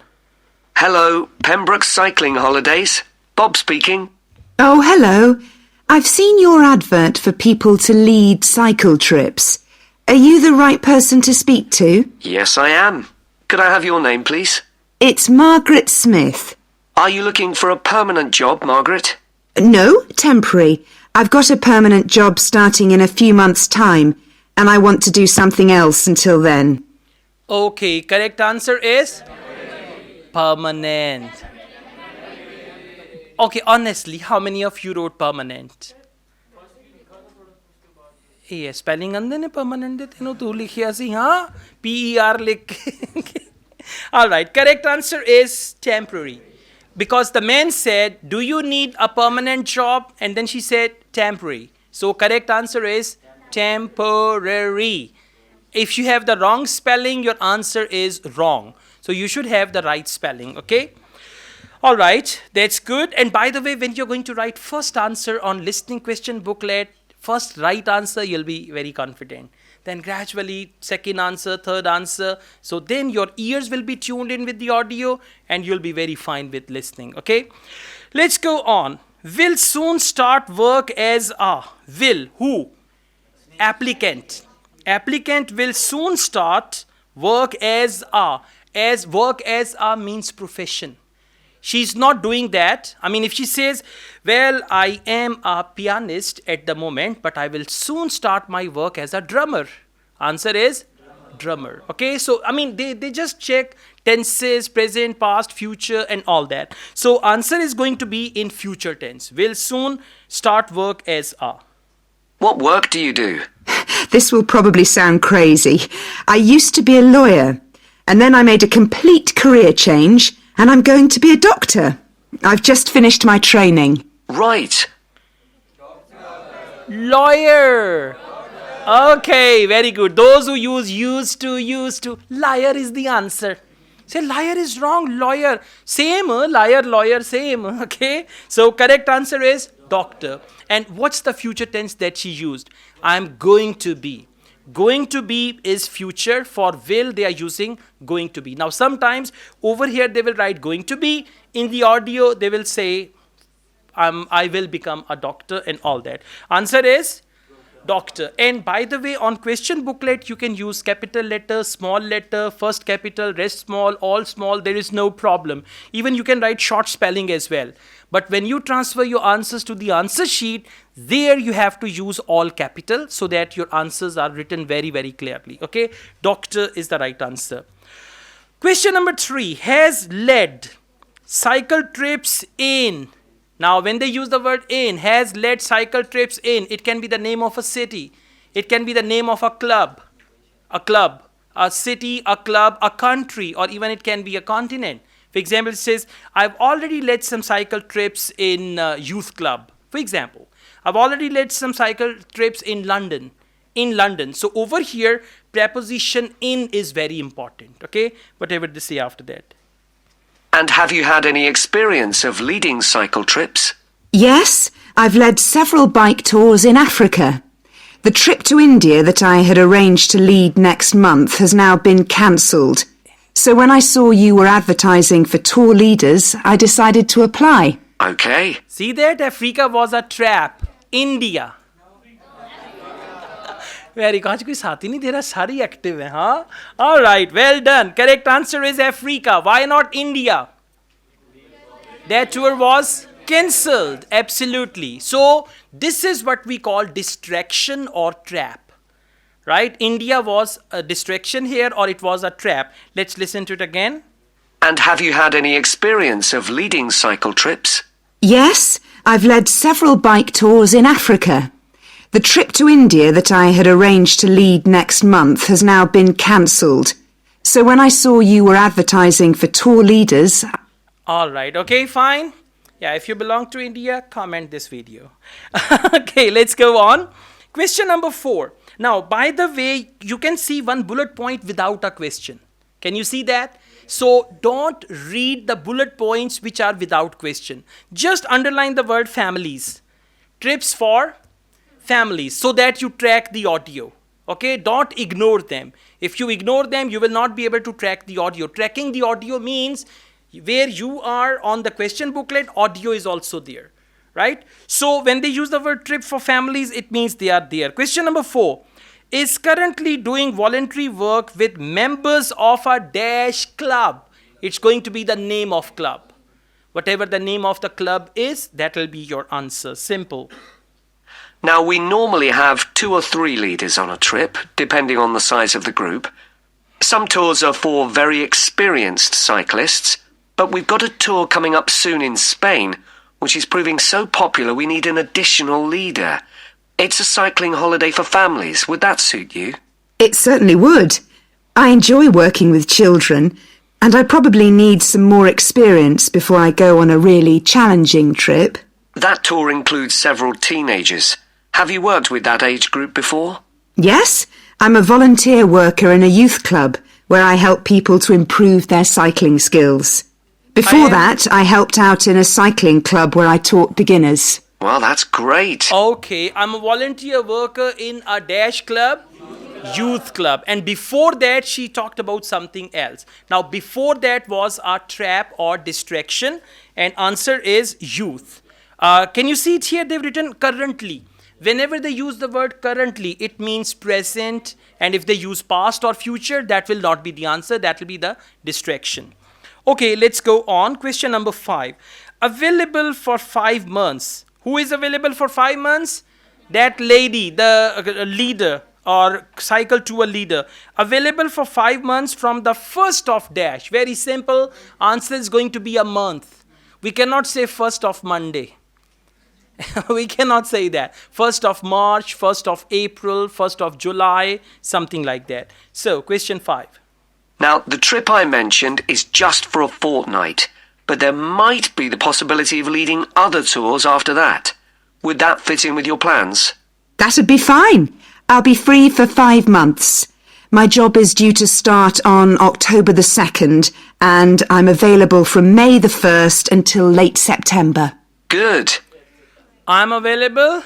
Hello, Pembroke Cycling Holidays. Bob speaking. Oh, hello. I've seen your advert for people to lead cycle trips. Are you the right person to speak to? Yes, I am. Could I have your name, please? It's Margaret Smith. Are you looking for a permanent job, Margaret? No, temporary. I've got a permanent job starting in a few months' time, and I want to do something else until then. Okay, correct answer is permanent. Okay, honestly, how many of you wrote permanent? Yeah, spelling अंदर ने permanent देते no तू लिखिया सी हाँ PER लिख. All right, correct answer is temporary. Because the man said, do you need a permanent job? And then she said temporary. So correct answer is temporary. If you have the wrong spelling, your answer is wrong. So you should have the right spelling, okay? All right, that's good. And by the way, when you're going to write first answer on listening question booklet, first right answer, you'll be very confident. Then gradually, second answer, third answer. So then your ears will be tuned in with the audio and you'll be very fine with listening, okay? Let's go on. Will soon start work as a, will, who? Applicant. Applicant will soon start work as a. As work as a means profession. She's not doing that. I mean, if she says, well, I am a pianist at the moment, but I will soon start my work as a drummer. Answer is drummer. Okay, so I mean, they just check tenses, present, past, future, and all that. So answer is going to be in future tense. Will soon start work as a. What work do you do? This will probably sound crazy. I used to be a lawyer, and then I made a complete career change, and I'm going to be a doctor. I've just finished my training. Right. Lawyer. Okay, very good. Those who use used to, liar is the answer. Say liar is wrong, lawyer. Same, liar, lawyer, same. Okay, so correct answer is doctor. And what's the future tense that she used? I'm going to be. Going to be is future. For will, they are using going to be. Now, sometimes over here they will write going to be. In the audio, they will say, I will become a doctor and all that. Answer is doctor. And by the way, on question booklet, you can use capital letter, small letter, first capital, rest small, all small. There is no problem. Even you can write short spelling as well. But when you transfer your answers to the answer sheet, there you have to use all capital so that your answers are written very, very clearly. Okay, doctor is the right answer. Question number 3, has led cycle trips in. Now, when they use the word in, has led cycle trips in, it can be the name of a city. It can be the name of a club, a city, a club, a country, or even it can be a continent. For example, it says, I've already led some cycle trips in youth club. For example, I've already led some cycle trips in London. So over here, preposition in is very important. Okay, whatever they say after that. And have you had any experience of leading cycle trips? Yes, I've led several bike tours in Africa. The trip to India that I had arranged to lead next month has now been cancelled. So when I saw you were advertising for tour leaders, I decided to apply. Okay. See that? Africa was a trap. India. Very good. कोई साथ ही नहीं दे रहा, सारी active है, हाँ? All right, well done. Correct answer is Africa. Why not India? That tour was cancelled. Absolutely. So this is what we call distraction or trap. Right? India was a distraction here, or it was a trap. Let's listen to it again. And have you had any experience of leading cycle trips? Yes, I've led several bike tours in Africa. The trip to India that I had arranged to lead next month has now been cancelled. So when I saw you were advertising for tour leaders... All right, okay, fine. Yeah, if you belong to India, comment this video. Okay, let's go on. Question number 4. Now, by the way, you can see one bullet point without a question. Can you see that? So don't read the bullet points which are without question. Just underline the word families. Trips for families, so that you track the audio. Okay, don't ignore them. If you ignore them, you will not be able to track the audio. Tracking the audio means where you are on the question booklet, audio is also there. Right? So when they use the word trip for families, it means they are there. Question number 4. Is currently doing voluntary work with members of a dash club. It's going to be the name of club. Whatever the name of the club is, that will be your answer. Simple. Now, we normally have 2 or 3 leaders on a trip, depending on the size of the group. Some tours are for very experienced cyclists, but we've got a tour coming up soon in Spain, which is proving so popular we need an additional leader. It's a cycling holiday for families. Would that suit you? It certainly would. I enjoy working with children, and I probably need some more experience before I go on a really challenging trip. That tour includes several teenagers. Have you worked with that age group before? Yes, I'm a volunteer worker in a youth club where I help people to improve their cycling skills. Before that, I helped out in a cycling club where I taught beginners. Well, that's great. Okay, I'm a volunteer worker in a dash club, youth club. And before that, she talked about something else. Now, before that was a trap or distraction. And answer is youth. Can you see it here? They've written currently. Whenever they use the word currently, it means present. And if they use past or future, that will not be the answer. That will be the distraction. Okay, let's go on. Question number 5. Available for 5 months. Who is available for 5 months? That lady, the leader, or cycle to a leader. Available for 5 months from the 1st of dash. Very simple. Answer is going to be a month. We cannot say 1st of Monday. We cannot say that. 1st of March, 1st of April, 1st of July, something like that. So, question 5. Now, the trip I mentioned is just for a fortnight, but there might be the possibility of leading other tours after that. Would that fit in with your plans? That'd be fine. I'll be free for 5 months. My job is due to start on October the 2nd, and I'm available from May the 1st until late September. Good. I'm available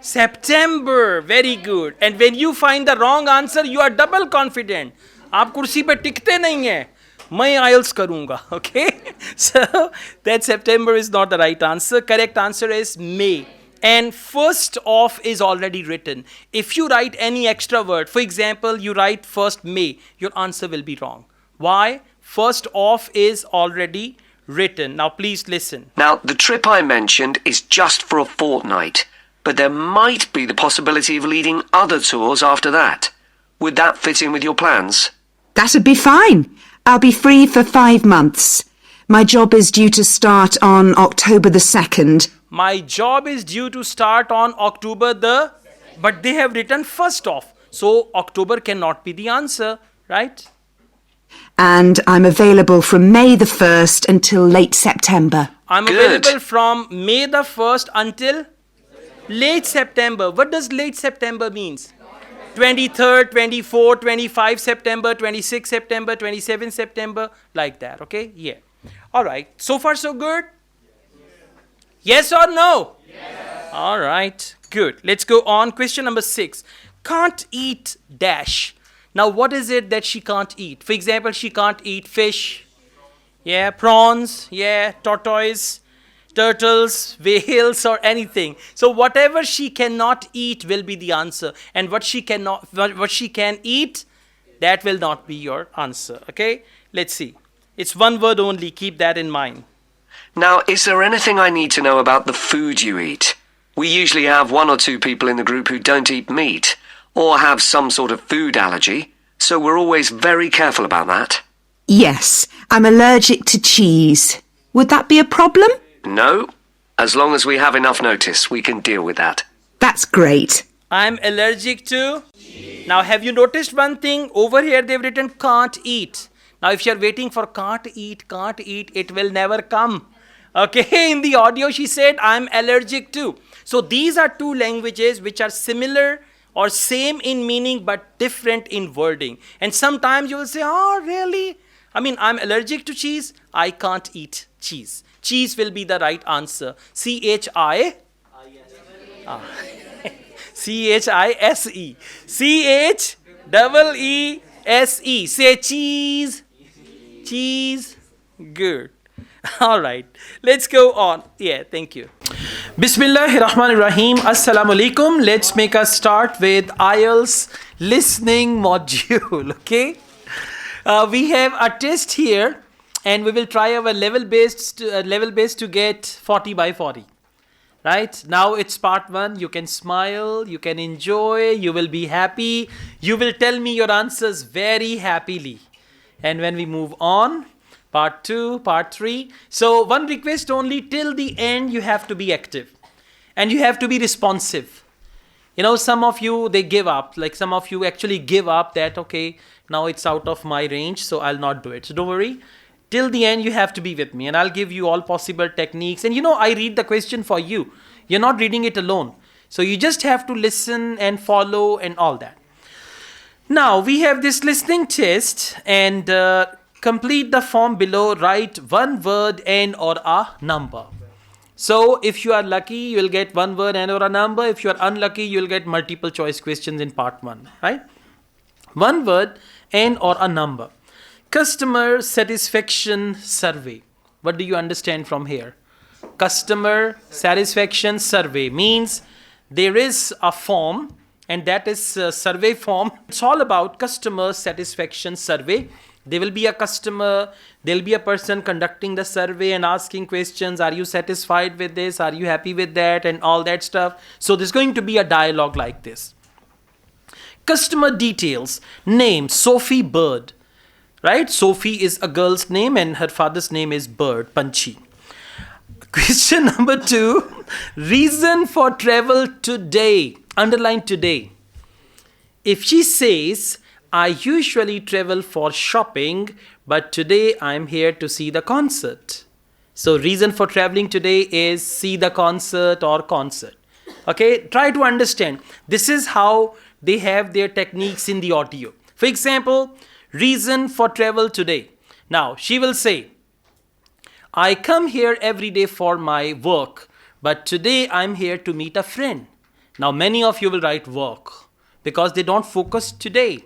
September. Very good. And when you find the wrong answer, you are double confident. आप कुर्सी पे टिकते नहीं हैं. मैं IELTS करूँगा. Okay? So that September is not the right answer. Correct answer is May. And first of is already written. If you write any extra word, for example, you write first May, your answer will be wrong. Why? First of is already written. Now please listen. Now, the trip I mentioned is just for a fortnight, but there might be the possibility of leading other tours after that. Would that fit in with your plans? That'd be fine. I'll be free for 5 months. My job is due to start on October the 2nd. My job is due to start on October the... But they have written first of. So October cannot be the answer, right? And I'm available from May the 1st until late September. I'm Good. available from May the 1st until late September. What does late September means? 23rd, 24th, 25 September, 26 September, 27 September, like that, okay? Yeah. All right. So far, so good? Yes or no? Yes. All right. Good. Let's go on. Question number 6. Can't eat dash. Now, what is it that she can't eat? For example, she can't eat fish, yeah, prawns, yeah, tortoise, turtles, whales, or anything. So whatever she cannot eat will be the answer. And what she can eat, that will not be your answer. Okay? Let's see. It's one word only. Keep that in mind. Now, is there anything I need to know about the food you eat? We usually have 1 or 2 people in the group who don't eat meat, or have some sort of food allergy, so we're always very careful about that. Yes, I'm allergic to cheese. Would that be a problem? No, as long as we have enough notice, we can deal with that. That's great. I'm allergic to... Now, have you noticed one thing? Over here, they've written can't eat. Now, if you're waiting for can't eat, it will never come. Okay, in the audio, she said, I'm allergic to. So, these are 2 languages which are similar or same in meaning but different in wording. And sometimes you will say, oh, really? I mean, I'm allergic to cheese. I can't eat cheese. Cheese will be the right answer. C-H-I... C-H-I-S-E. C-H-E-E-S-E. Say cheese. Cheese. Good. All right. Let's go on. Yeah, thank you. Bismillahirrahmanirrahim. Assalamu alaikum. Let's make a start with IELTS listening module. Okay. We have a test here and we will try our level based to get 40 by 40. Right? Now it's part 1. You can smile, you can enjoy, you will be happy. You will tell me your answers very happily. And when we move on, part 2, part 3. So one request only, till the end you have to be active. And you have to be responsive. You know, some of you, they give up. Like some of you actually give up that, okay, now it's out of my range, so I'll not do it. So don't worry. Till the end, you have to be with me. And I'll give you all possible techniques. And you know, I read the question for you. You're not reading it alone. So you just have to listen and follow and all that. Now, we have this listening test. And complete the form below. Write one word and or a number. So, if you are lucky, you will get one word and or a number. If you are unlucky, you will get multiple choice questions in part 1. Right? One word and or a number. Customer satisfaction survey. What do you understand from here? customer satisfaction survey means there is a form, and that is a survey form. It's all about customer satisfaction survey. There will be a customer, there'll be a person conducting the survey and asking questions. Are you satisfied with this? Are you happy with that? And all that stuff. So there's going to be a dialogue like this. Customer details. Name, Sophie Bird. Right? Sophie is a girl's name and her father's name is Bird, Panchi. Question number 2. Reason for travel today. Underline today. If she says, I usually travel for shopping, but today I'm here to see the concert. So reason for traveling today is see the concert or concert. Okay, try to understand. This is how they have their techniques in the audio. For example, reason for travel today. Now, she will say, I come here every day for my work, but today I'm here to meet a friend. Now, many of you will write work because they don't focus today.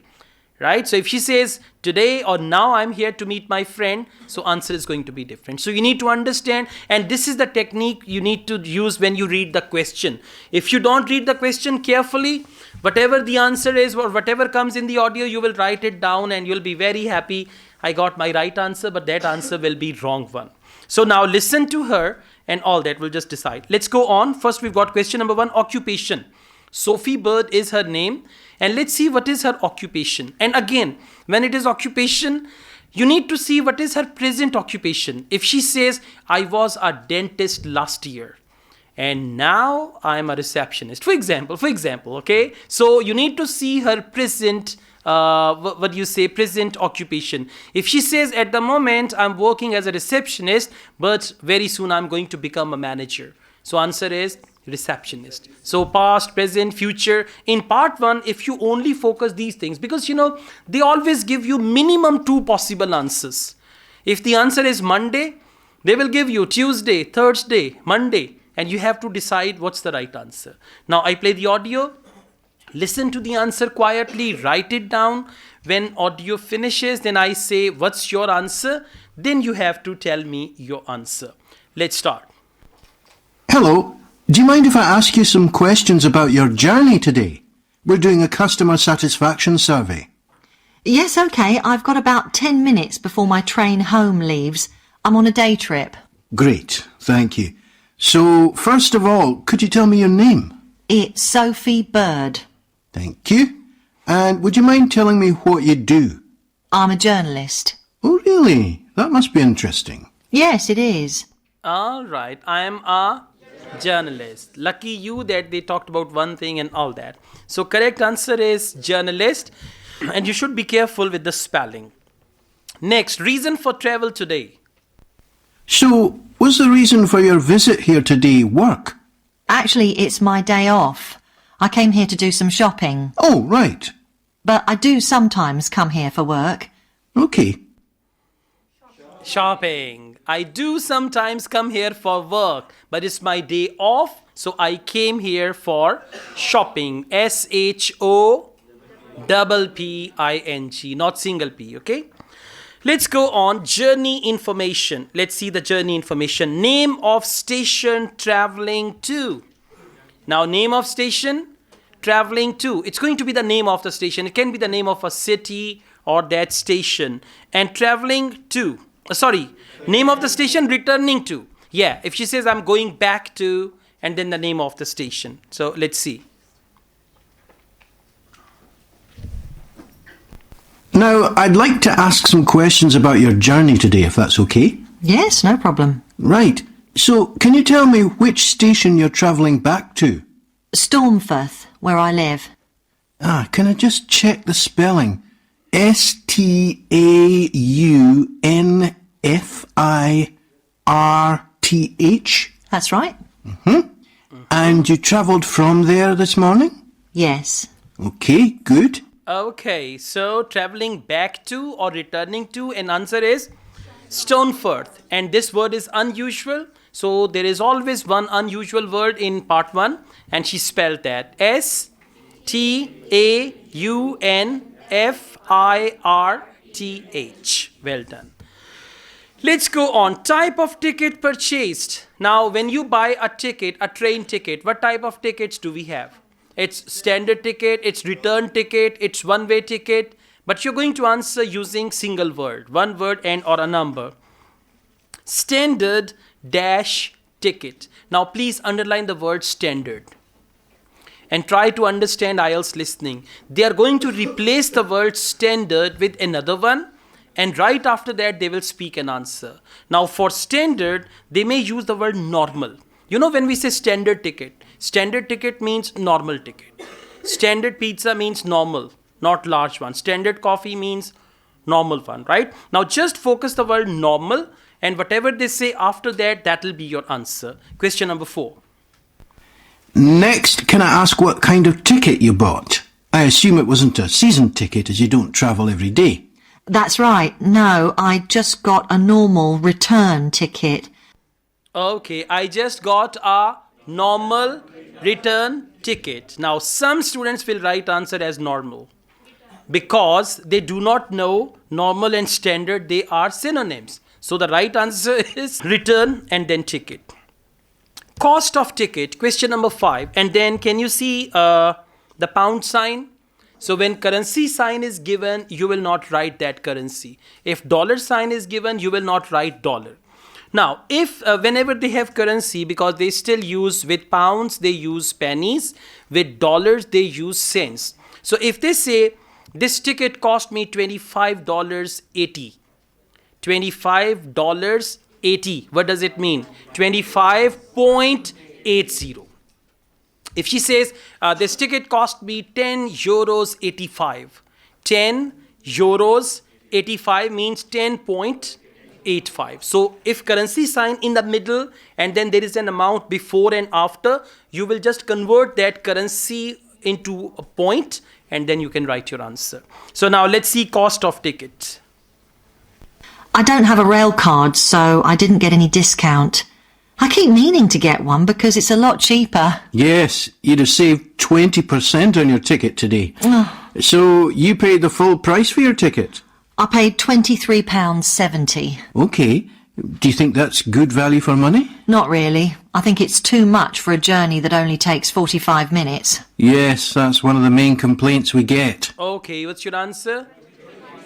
Right? So if she says today or now I'm here to meet my friend, so answer is going to be different. So you need to understand, and this is the technique you need to use when you read the question. If you don't read the question carefully, whatever the answer is or whatever comes in the audio, you will write it down and you'll be very happy. I got my right answer, but that answer will be wrong one. So now listen to her and all that will just decide. Let's go on. First we've got question number 1, occupation. Sophie Bird is her name. And let's see what is her occupation. And again, when it is occupation, you need to see what is her present occupation. If she says, I was a dentist last year and now I'm a receptionist, for example, okay? So you need to see her present, present occupation. If she says, at the moment, I'm working as a receptionist, but very soon I'm going to become a manager. So answer is receptionist. So past, present, future. In part 1, if you only focus these things, because they always give you minimum 2 possible answers. If the answer is Monday, they will give you Tuesday, Thursday, Monday, and you have to decide what's the right answer. Now I play the audio. Listen to the answer quietly, write it down. When audio finishes, then I say, what's your answer? Then you have to tell me your answer. Let's start. Hello. Do you mind if I ask you some questions about your journey today? We're doing a customer satisfaction survey. Yes, okay. I've got about 10 minutes before my train home leaves. I'm on a day trip. Great, thank you. So, first of all, could you tell me your name? It's Sophie Bird. Thank you. And would you mind telling me what you do? I'm a journalist. Oh, really? That must be interesting. Yes, it is. All right. I am a journalist. Lucky you that they talked about one thing and all that. So correct answer is journalist, and you should be careful with the spelling. Next, reason for travel today. So, was the reason for your visit here today work? Actually, it's my day off. I came here to do some shopping. Oh, right. But I do sometimes come here for work. Okay. Shopping. I do sometimes come here for work, but it's my day off, so I came here for shopping. SHOPPING, not single P, okay? Let's go on. Journey information. Let's see the journey information. Name of station traveling to. Now, name of station traveling to. It's going to be the name of the station. It can be the name of a city or that station. And traveling to. Name of the station returning to. Yeah, if she says I'm going back to, and then the name of the station. So let's see. Now, I'd like to ask some questions about your journey today, if that's okay. Yes, no problem. Right. So, can you tell me which station you're travelling back to? Stormforth, where I live. Can I just check the spelling? STAUNFIRTH? That's right. And you travelled from there this morning? Yes. Okay, good. Okay, so traveling back to or returning to, and answer is Stormforth. And this word is unusual. So there is always one unusual word in part 1, and she spelled that. STAUNFIRTH. Well done. Let's go on. Type of ticket purchased. Now, when you buy a ticket, a train ticket, what type of tickets do we have? It's standard ticket, it's return ticket, it's one-way ticket. But you're going to answer using single word, one word and or a number. Standard dash ticket. Now, please underline the word standard. And try to understand IELTS listening. They are going to replace the word standard with another one. And right after that, they will speak an answer. Now, for standard, they may use the word normal. You know, when we say standard ticket means normal ticket. Standard pizza means normal, not large one. Standard coffee means normal one, right? Now, just focus the word normal, and whatever they say after that, that will be your answer. Question number 4. Next, can I ask what kind of ticket you bought? I assume it wasn't a season ticket as you don't travel every day. That's right. No, I just got a normal return ticket. Okay, I just got a normal return ticket. Now, some students will write answer as normal because they do not know normal and standard, they are synonyms. So the right answer is return and then ticket. Cost of ticket, question number 5. And then can you see the pound sign? So when currency sign is given, you will not write that currency. If dollar sign is given, you will not write dollar. Now, if whenever they have currency, because they still use with pounds, they use pennies. With dollars, they use cents. So if they say, this ticket cost me $25.80. $25.80. What does it mean? 25.80. If she says, this ticket cost me €10.85. 10 euros 85 means 10.85. So if currency sign in the middle and then there is an amount before and after, you will just convert that currency into a point and then you can write your answer. So now let's see cost of ticket. I don't have a rail card, so I didn't get any discount. I keep meaning to get one because it's a lot cheaper. Yes, you'd have saved 20% on your ticket today. So you paid the full price for your ticket? I paid £23.70. OK. Do you think that's good value for money? Not really. I think it's too much for a journey that only takes 45 minutes. Yes, that's one of the main complaints we get. Okay, what's your answer?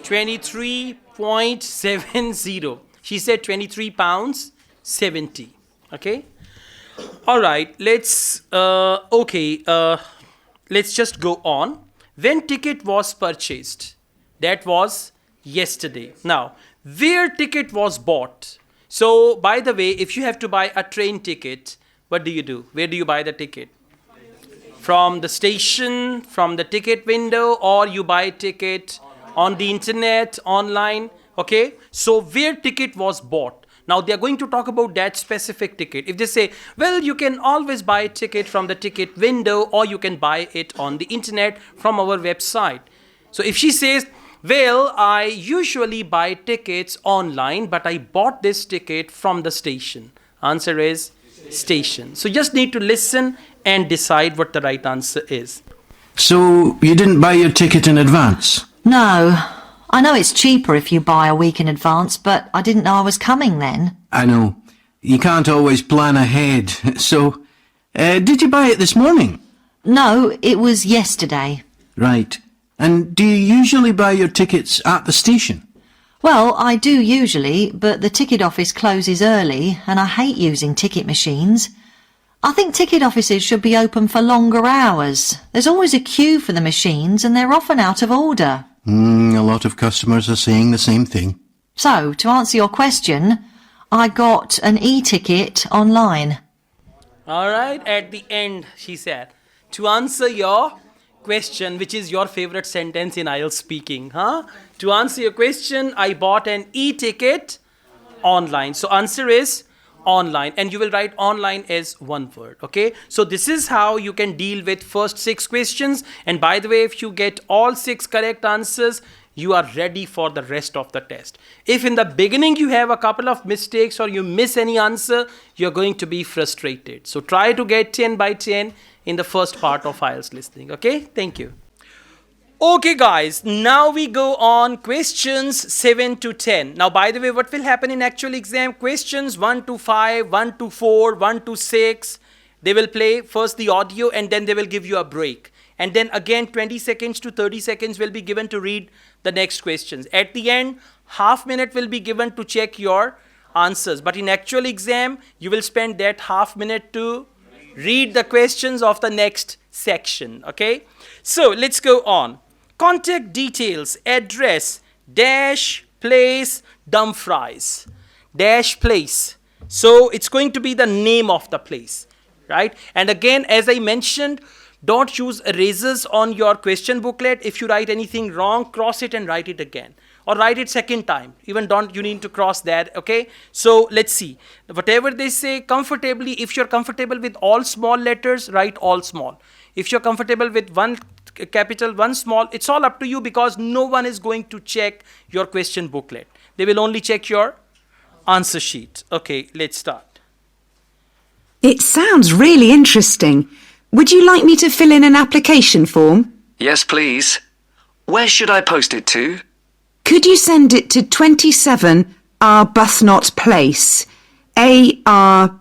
23.70. She said £23.70. Okay. All right. Let's just go on. When ticket was purchased, that was yesterday. Now, where ticket was bought? So, by the way, if you have to buy a train ticket, what do you do? Where do you buy the ticket? From the station, from the ticket window, or you buy ticket on the internet, online. Okay. So, where ticket was bought? Now, they are going to talk about that specific ticket. If they say, well, you can always buy a ticket from the ticket window or you can buy it on the internet from our website. So if she says, well, I usually buy tickets online, but I bought this ticket from the station. Answer is station. So just need to listen and decide what the right answer is. So you didn't buy your ticket in advance? No. I know it's cheaper if you buy a week in advance, but I didn't know I was coming then. I know. You can't always plan ahead. So, did you buy it this morning? No, it was yesterday. Right. And do you usually buy your tickets at the station? Well, I do usually, but the ticket office closes early and I hate using ticket machines. I think ticket offices should be open for longer hours. There's always a queue for the machines and they're often out of order. A lot of customers are saying the same thing. So, to answer your question, I got an e-ticket online. All right, at the end, she said, to answer your question, which is your favorite sentence in IELTS speaking, To answer your question, I bought an e-ticket online. So, answer is online, and you will write online as one word. Okay, so this is how you can deal with first 6 questions. And by the way, if you get all 6 correct answers, you are ready for the rest of the test. If in the beginning you have a couple of mistakes or you miss any answer, you're going to be frustrated. So try to get 10 by 10 in the first part of IELTS listening. Okay, thank you. Okay, guys, now we go on questions 7 to 10. Now, by the way, what will happen in actual exam? Questions 1 to 5, 1 to 4, 1 to 6. They will play first the audio and then they will give you a break. And then again, 20 seconds to 30 seconds will be given to read the next questions. At the end, half minute will be given to check your answers. But in actual exam, you will spend that half minute to read the questions of the next section. Okay? So, let's go on. Contact details, address, dash, place, Dumfries. Dash, place. So, it's going to be the name of the place. Right? And again, as I mentioned, don't use erasers on your question booklet. If you write anything wrong, cross it and write it again. Or write it second time. Even you need to cross that, okay? So, let's see. Whatever they say, comfortably, if you're comfortable with all small letters, write all small. If you're comfortable with one capital, one small, it's all up to you because no one is going to check your question booklet. They will only check your answer sheet. Okay, let's start. It sounds really interesting. Would you like me to fill in an application form? Yes, please. Where should I post it to? Could you send it to 27 Arbuthnot Place, Arbuthnot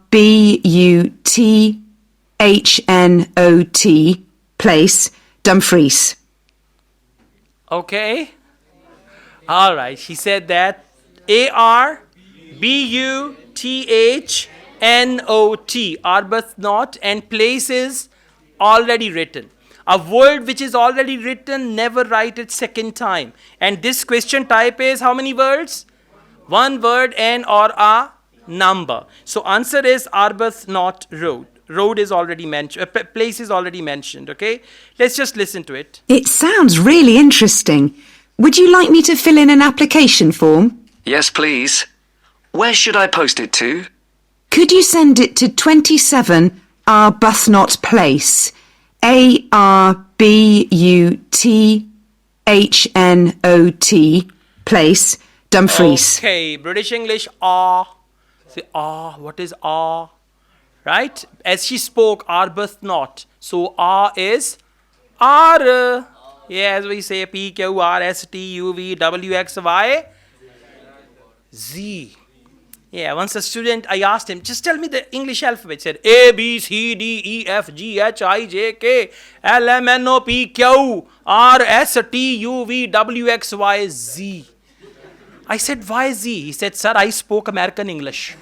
Place, Dumfries? Okay. All right. She said that Arbuthnot, Arbuthnot, and place is already written. A word which is already written, never write it second time. And this question type is how many words? One word and or a number. So answer is Arbuthnot Road. Road is already mentioned, place is already mentioned, okay? Let's just listen to it. It sounds really interesting. Would you like me to fill in an application form? Yes, please. Where should I post it to? Could you send it to 27 Arbuthnot Place, Arbuthnot Place, Dumfries? Okay, British English, Say, what is right? As she spoke, Arbuthnot. So, is R. Yeah, as we say, P, Q, R, S, T, U, V, W, X, Y, Z. Yeah, once a student, I asked him, just tell me the English alphabet. He said A, B, C, D, E, F, G, H, I, J, K, L, M, N, O, P, Q, R, S, T, U, V, W, X, Y, Z. I said, why Z? He said, sir, I spoke American English.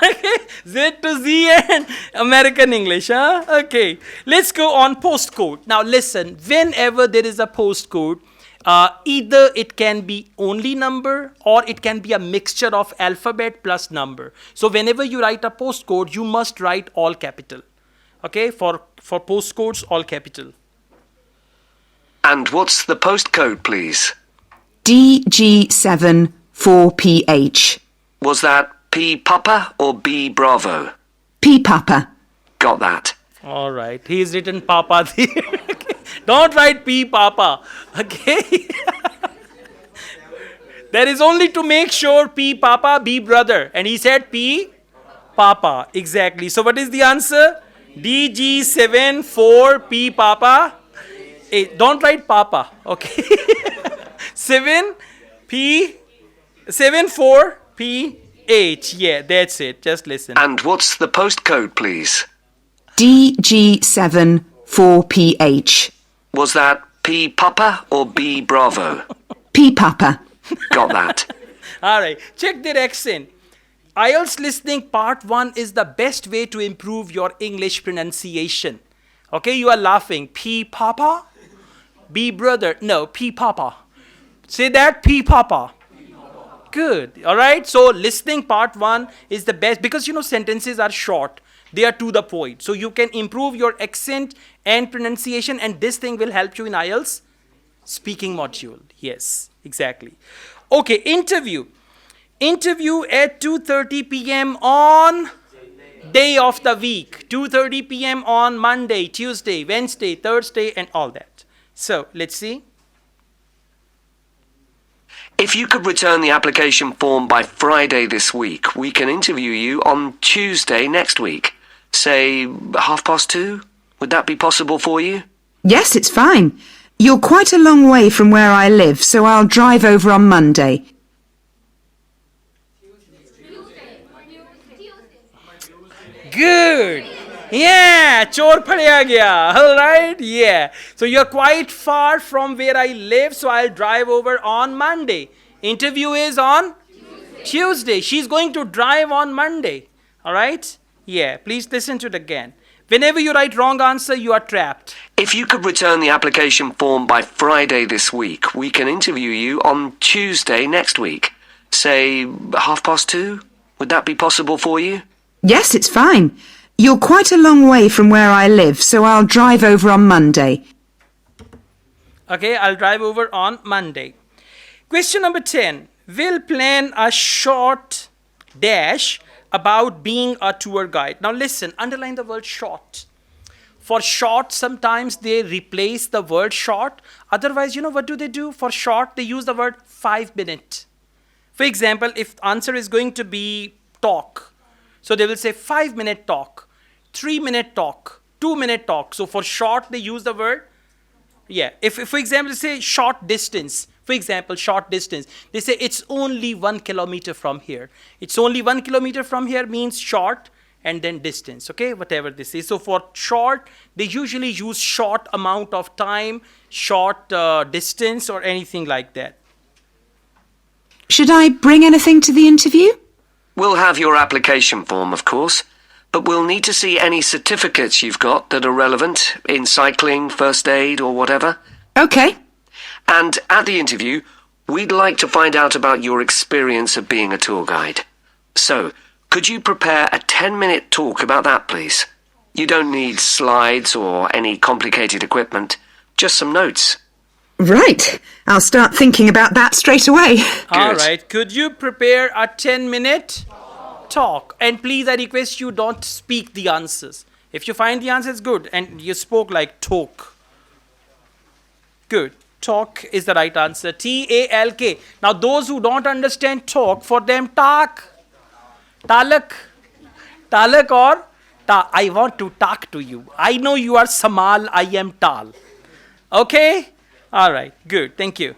Okay, Z to Z and American English, huh? Okay, let's go on postcode. Now listen, whenever there is a postcode, either it can be only number or it can be a mixture of alphabet plus number. So whenever you write a postcode, you must write all capital. Okay, for postcodes, all capital. And what's the postcode, please? DG7 4PH. Was that P Papa or B Bravo? P Papa. Got that. All right, he's written Papa there. Okay. Don't write P Papa. Okay. That is only to make sure P Papa, B brother. And he said P Papa. Exactly. So what is the answer? DG7 4 P Papa. Don't write Papa. Okay. 7 4 P H. Yeah, that's it. Just listen. And what's the postcode, please? DG7 4PH. Was that P Papa or B Bravo? P Papa. Got that. All right. Check their accent. IELTS listening part 1 is the best way to improve your English pronunciation. Okay, you are laughing. P Papa? B brother? No, P Papa. Say that, P Papa. Good. All right. So listening part 1 is the best because sentences are short. They are to the point. So you can improve your accent and pronunciation, and this thing will help you in IELTS speaking module. Yes, exactly. Okay, interview. Interview at 2:30 p.m. on day of the week. 2:30 p.m. on Monday, Tuesday, Wednesday, Thursday, and all that. So let's see. If you could return the application form by Friday this week, we can interview you on Tuesday next week. Say 2:30? Would that be possible for you? Yes, it's fine. You're quite a long way from where I live, so I'll drive over on Monday. Good. Yeah, chor padya gaya. All right. Yeah. So you're quite far from where I live, so I'll drive over on Monday. Interview is on Tuesday. She's going to drive on Monday. All right. Yeah. Please listen to it again. Whenever you write wrong answer, you are trapped. If you could return the application form by Friday this week, we can interview you on Tuesday next week. Say 2:30? Would that be possible for you? Yes, it's fine. You're quite a long way from where I live, so I'll drive over on Monday. Okay, I'll drive over on Monday. Question number 10. We'll plan a short dash about being a tour guide. Now listen, underline the word short. For short, sometimes they replace the word short. Otherwise, what do? For short, they use the word 5 minute. For example, if answer is going to be talk, so they will say 5-minute talk, 3-minute talk, 2-minute talk. So for short, they use the word, If for example, say short distance, for example, short distance, they say it's only 1 kilometer from here. It's only 1 kilometer from here means short and then distance, okay, whatever this is. So for short, they usually use short amount of time, short distance or anything like that. Should I bring anything to the interview? We'll have your application form, of course, but we'll need to see any certificates you've got that are relevant in cycling, first aid, or whatever. Okay. And at the interview, we'd like to find out about your experience of being a tour guide. So, could you prepare a 10-minute talk about that, please? You don't need slides or any complicated equipment, just some notes. Right. I'll start thinking about that straight away. All right. Could you prepare a 10-minute talk? And please, I request you don't speak the answers. If you find the answers good and you spoke like talk. Good. Talk is the right answer. T-A-L-K. Now, those who don't understand talk, for them, talk. Talak. Talak or ta. I want to talk to you. I know you are Samal. I am Tal. Okay? All right. Good. Thank you.